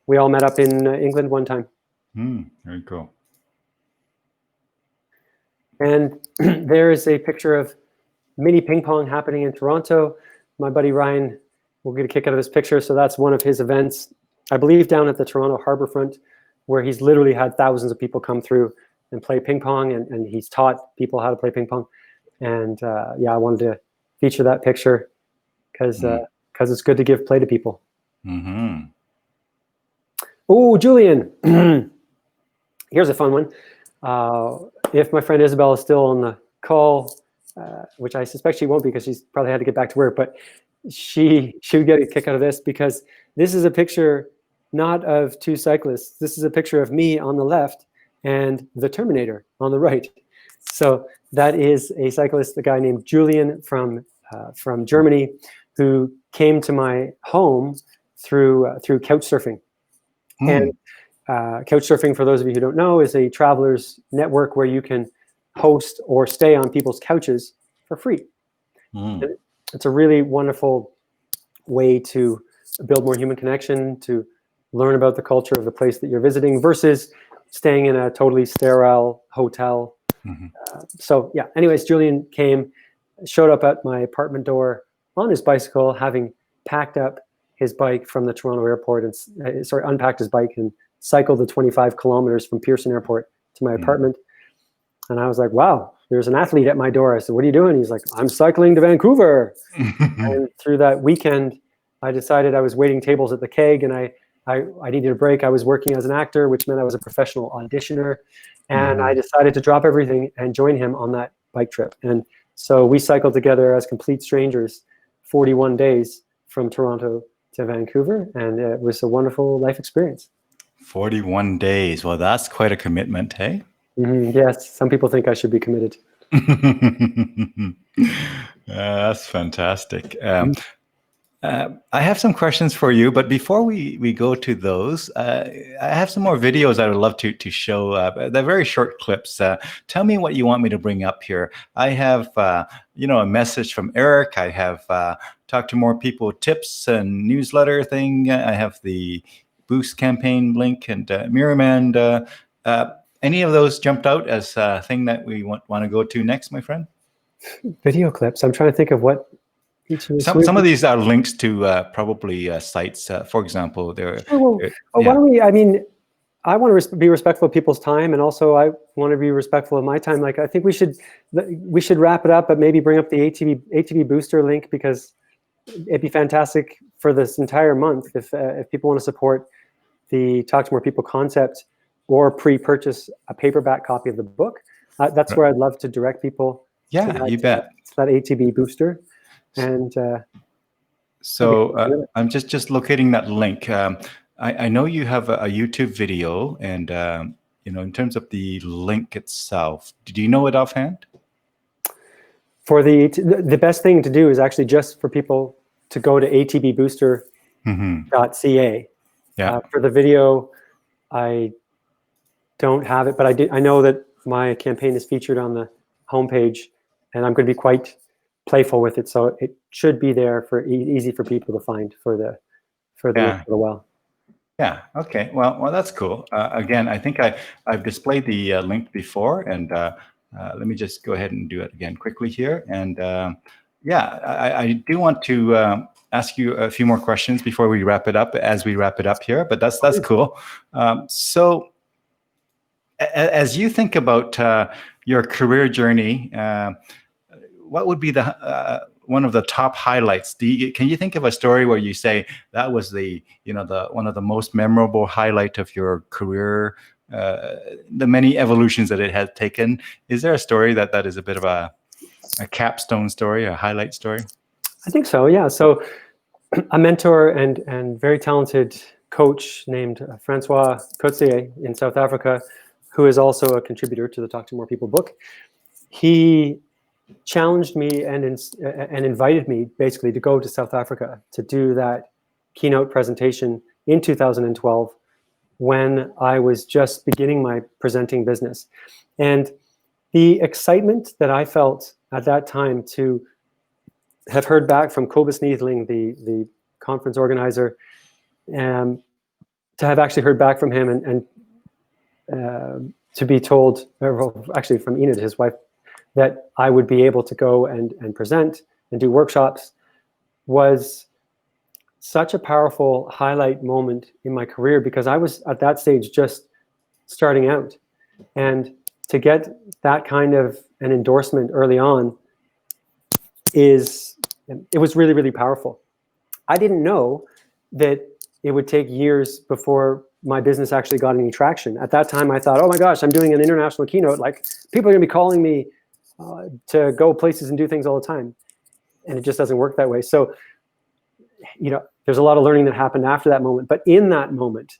We all met up in England one time. Very cool. And there is a picture of mini ping pong happening in Toronto. My buddy Ryan will get a kick out of this picture. So that's one of his events, I believe, down at the Toronto Harbourfront where he's literally had thousands of people come through and play ping pong, and he's taught people how to play ping pong. And yeah, I wanted to feature that picture because it's good to give play to people. Mm-hmm. Oh, Julian, here's a fun one. If my friend Isabel is still on the call, which I suspect she won't be because she's probably had to get back to work, but she would get a kick out of this because this is a picture not of two cyclists. This is a picture of me on the left and the Terminator on the right. So that is a cyclist, a guy named Julian from Germany, who came to my home through couch surfing. And couch surfing, for those of you who don't know, is a travelers network where you can host or stay on people's couches for free. It's a really wonderful way to build more human connection, to learn about the culture of the place that you're visiting versus staying in a totally sterile hotel. So yeah, anyways, Julian came, showed up at my apartment door on his bicycle, having packed up his bike from the Toronto airport and unpacked his bike and cycled the 25 kilometers from Pearson Airport to my apartment. And I was like, wow, there's an athlete at my door. I said, what are you doing? He's like, I'm cycling to Vancouver. And through that weekend, I decided I was waiting tables at the Keg, and I needed a break. I was working as an actor, which meant I was a professional auditioner. And I decided to drop everything and join him on that bike trip. And so we cycled together as complete strangers 41 days from Toronto to Vancouver. And it was a wonderful life experience. 41 days. Well, that's quite a commitment, hey? Yes, some people think I should be committed. That's fantastic. I have some questions for you, but before we go to those, I have some more videos I would love to show. They're very short clips. Tell me what you want me to bring up here. I have, a message from Eric. I have Talk to More People tips and newsletter thing. I have the Boost campaign link and Miriam. And any of those jumped out as a thing that we want to go to next, my friend? Video clips. I'm trying to think of what. Some of these are links to probably sites. For example, why don't we? I mean, I want to be respectful of people's time, and also I want to be respectful of my time. Like, I think we should wrap it up, but maybe bring up the ATB booster link, because it'd be fantastic for this entire month if people want to support the Talk to More People concept or pre-purchase a paperback copy of the book. That's where I'd love to direct people. Yeah, you bet. That ATB booster. And so I'm just locating that link. I know you have a YouTube video, and in terms of the link itself, do you know it offhand? For the best thing to do is actually just for people to go to atbbooster.ca. Yeah. For the video, I don't have it, but I know that my campaign is featured on the homepage, and I'm going to be quite playful with it, so it should be there for easy for people to find for the well. Yeah. Okay. Well, that's cool. Again, I think I've displayed the link before, and let me just go ahead and do it again quickly here. And I do want to ask you a few more questions before we wrap it up. As we wrap it up here, but that's cool. So, as you think about your career journey, what would be the one of the top highlights? Can you think of a story where you say that was the one of the most memorable highlight of your career, the many evolutions that it has taken? Is there a story that is a bit of a capstone story, a highlight story? I think so. Yeah. So a mentor and very talented coach named Francois Coetzee in South Africa, who is also a contributor to the Talk to More People book, he challenged me and invited me basically to go to South Africa to do that keynote presentation in 2012 when I was just beginning my presenting business. And the excitement that I felt at that time to have heard back from Kobus Niethling, the conference organizer, to have actually heard back from him and to be told, actually from Enid, his wife, that I would be able to go and present and do workshops was such a powerful highlight moment in my career, because I was at that stage just starting out. And to get that kind of an endorsement early on it was really, really powerful. I didn't know that it would take years before my business actually got any traction. At that time, I thought, oh my gosh, I'm doing an international keynote. Like, people are gonna be calling me to go places and do things all the time. And it just doesn't work that way. So, there's a lot of learning that happened after that moment. But in that moment,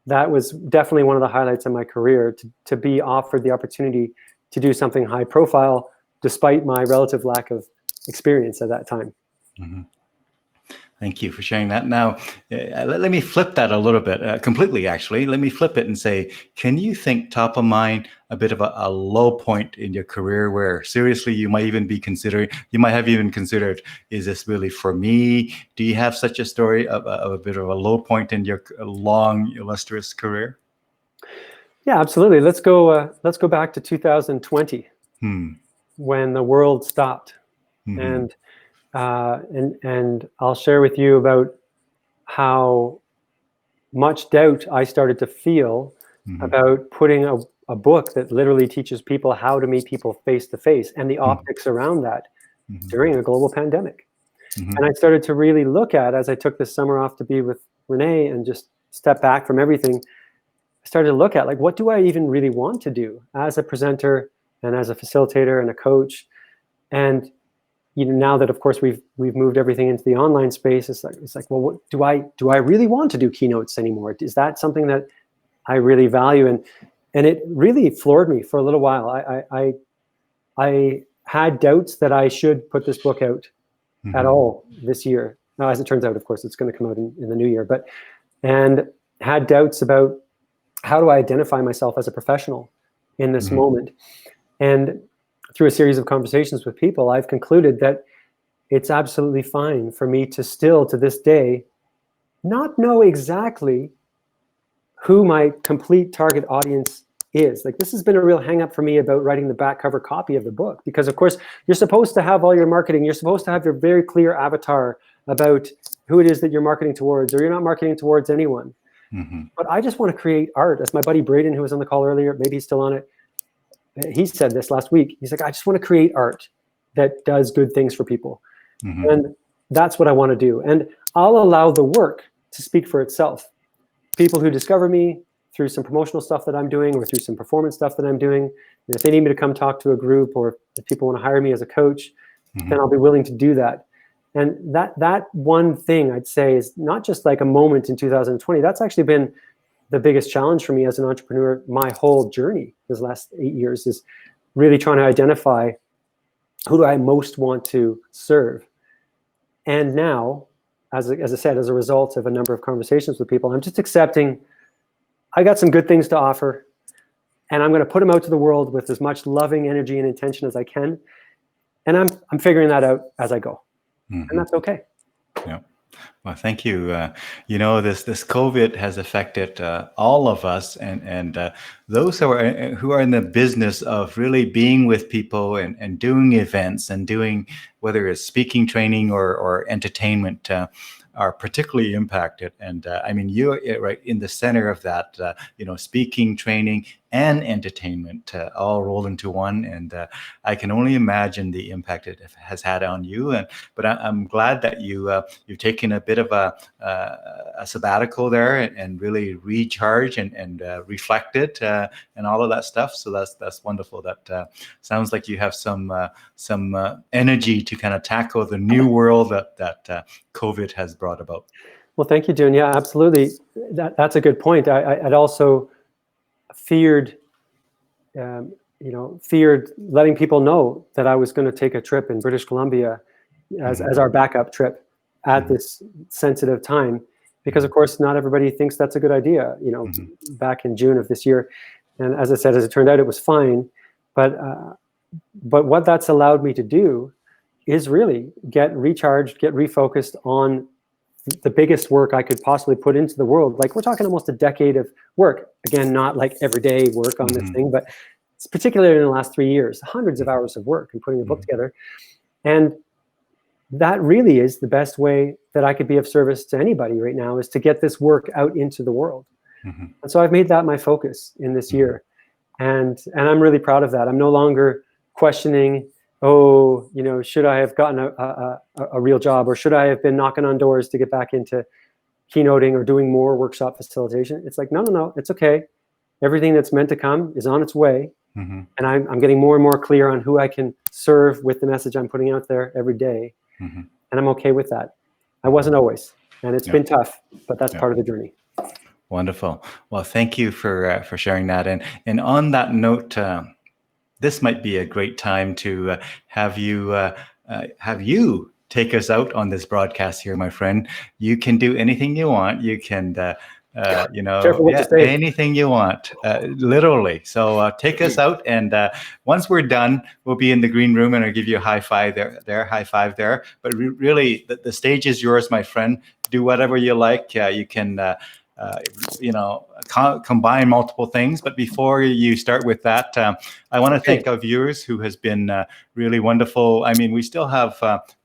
that was definitely one of the highlights of my career, to be offered the opportunity to do something high profile, despite my relative lack of experience at that time. Mm-hmm. Thank you for sharing that. Now, let me flip that a little bit, completely actually. Let me flip it and say, can you think top of mind a bit of a low point in your career where seriously you might have even considered, is this really for me? Do you have such a story of a bit of a low point in your long, illustrious career? Yeah, absolutely. Let's go back to 2020 when the world stopped. Mm-hmm. And I'll share with you about how much doubt I started to feel about putting a book that literally teaches people how to meet people face to face, and the optics around that during a global pandemic. And I started to really look at, as I took this summer off to be with Renee and just step back from everything, I started to look at, like, what do I even really want to do as a presenter and as a facilitator and a coach? And now that, of course, we've moved everything into the online space, it's like, well, what do I really want to do keynotes anymore? Is that something that I really value? And it really floored me for a little while. I had doubts that I should put this book out at all this year. Now, as it turns out, of course, it's going to come out in the new year. And had doubts about, how do I identify myself as a professional in this moment? And through a series of conversations with people, I've concluded that it's absolutely fine for me to still, to this day, not know exactly who my complete target audience is. Like, this has been a real hang up for me about writing the back cover copy of the book, because of course you're supposed to have all your marketing, you're supposed to have your very clear avatar about who it is that you're marketing towards, or you're not marketing towards anyone. But I just want to create art. As my buddy Braden, who was on the call earlier, maybe he's still on it, he said this last week. He's like, I just want to create art that does good things for people. And that's what I want to do. And I'll allow the work to speak for itself. People who discover me through some promotional stuff that I'm doing, or through some performance stuff that I'm doing, and if they need me to come talk to a group, or if people want to hire me as a coach, then I'll be willing to do that. And that one thing, I'd say, is not just like a moment in 2020. That's actually been the biggest challenge for me as an entrepreneur my whole journey this last 8 years, is really trying to identify, who do I most want to serve? And now, as I said, as a result of a number of conversations with people, I'm just accepting I got some good things to offer, and I'm going to put them out to the world with as much loving energy and intention as I can. And I'm figuring that out as I go. And that's okay. Yeah. Well, thank you. This COVID has affected all of us, and those who are in the business of really being with people and doing events and doing, whether it's speaking, training, or entertainment, are particularly impacted. And I mean, you're right in the center of that. Speaking, training, and entertainment all rolled into one. And I can only imagine the impact it has had on you. But I'm glad that you've taken a bit of a sabbatical there and really recharge and reflected and all of that stuff. So that's wonderful. That sounds like you have some energy to kind of tackle the new world that COVID has brought about. Well, thank you, Dune. Yeah, absolutely. That's a good point. I'd also feared letting people know that I was going to take a trip in British Columbia as our backup trip at this sensitive time, because of course not everybody thinks that's a good idea, back in June of this year. And as I said, as it turned out, it was fine. But what that's allowed me to do is really get recharged, get refocused on the biggest work I could possibly put into the world. Like, we're talking almost a decade of work. Again, not like everyday work on this thing, but it's particularly in the last 3 years, hundreds of hours of work and putting the book together. And that really is the best way that I could be of service to anybody right now, is to get this work out into the world. And so I've made that my focus in this year. And I'm really proud of that. I'm no longer questioning, oh, should I have gotten a real job, or should I have been knocking on doors to get back into keynoting or doing more workshop facilitation? It's like, no, it's okay. Everything that's meant to come is on its way. And I'm getting more and more clear on who I can serve with the message I'm putting out there every day. And I'm okay with that. I wasn't always, and it's been tough, but that's part of the journey. Wonderful. Well, thank you for sharing that. And on that note, this might be a great time to have you take us out on this broadcast here, my friend. You can do anything you want. You can, anything you want, literally. So take us out, and once we're done, we'll be in the green room, and I'll give you a high five high five there. But really, the stage is yours, my friend. Do whatever you like. You can. Combine multiple things. But before you start with that, I want to thank our viewers who has been really wonderful. I mean, we still have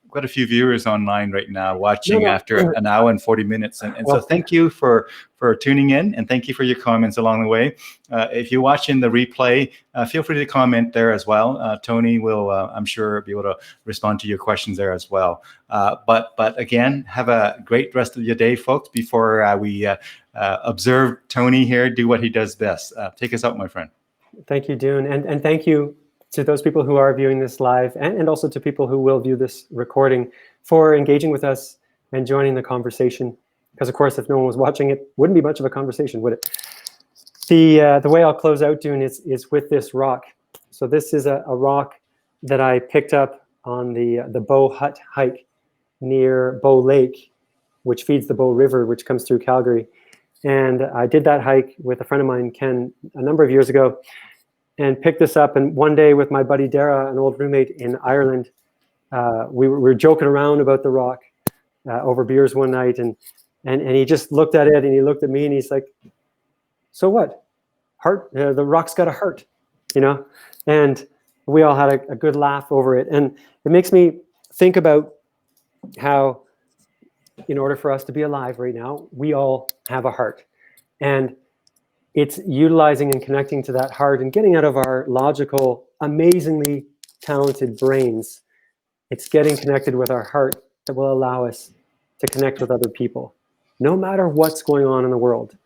quite a few viewers online right now watching after an hour and 40 minutes. And so thank you for tuning in, and thank you for your comments along the way. If you're watching the replay, feel free to comment there as well. Tony will, I'm sure, be able to respond to your questions there as well. But again, have a great rest of your day, folks, before we observe Tony here do what he does best. Take us out, my friend. Thank you, Dune. And thank you to those people who are viewing this live, and also to people who will view this recording, for engaging with us and joining the conversation. Because of course, if no one was watching, it wouldn't be much of a conversation, would it? The way I'll close out, Dune, is with this rock. So this is a rock that I picked up on the Bow Hut hike near Bow Lake, which feeds the Bow River, which comes through Calgary. And I did that hike with a friend of mine, Ken, a number of years ago, and picked this up. And one day with my buddy Dara, an old roommate in Ireland, we were joking around about the rock over beers one night, and he just looked at it, and he looked at me, and he's like, so what? Heart? The rock's got a heart, And we all had a good laugh over it. And it makes me think about how, in order for us to be alive right now, we all have a heart. And it's utilizing and connecting to that heart and getting out of our logical, amazingly talented brains. It's getting connected with our heart that will allow us to connect with other people, no matter what's going on in the world.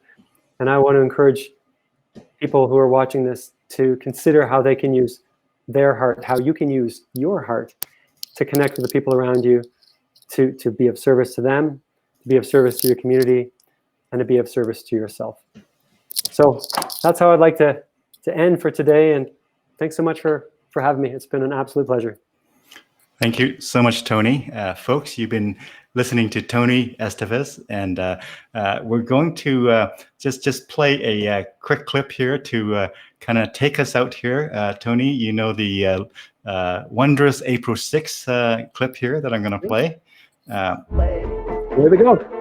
And I want to encourage people who are watching this to consider how they can use their heart, how you can use your heart to connect with the people around you, to be of service to them, to be of service to your community, and to be of service to yourself. So that's how I'd like to end for today. And thanks so much for having me. It's been an absolute pleasure. Thank you so much, Tony. Folks, you've been listening to Tony Esteves, and we're going to just play a quick clip here to kind of take us out here. Tony, you know the wondrous April 6th clip here that I'm going to play. Here we go.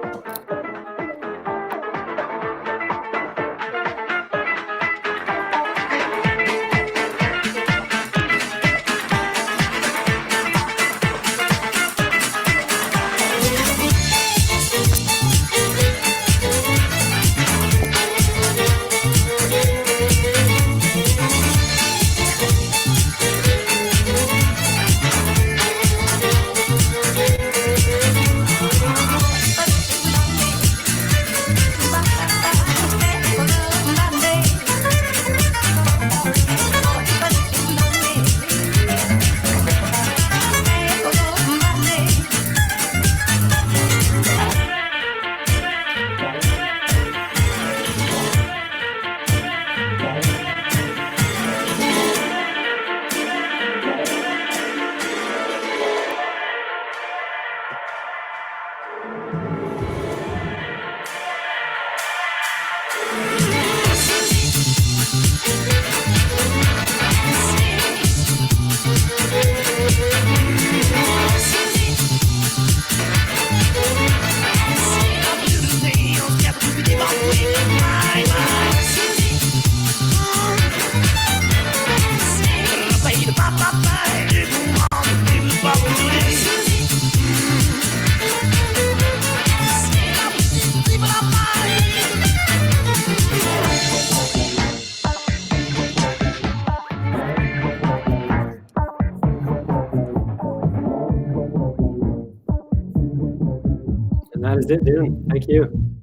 That is it, Dune. Thank you.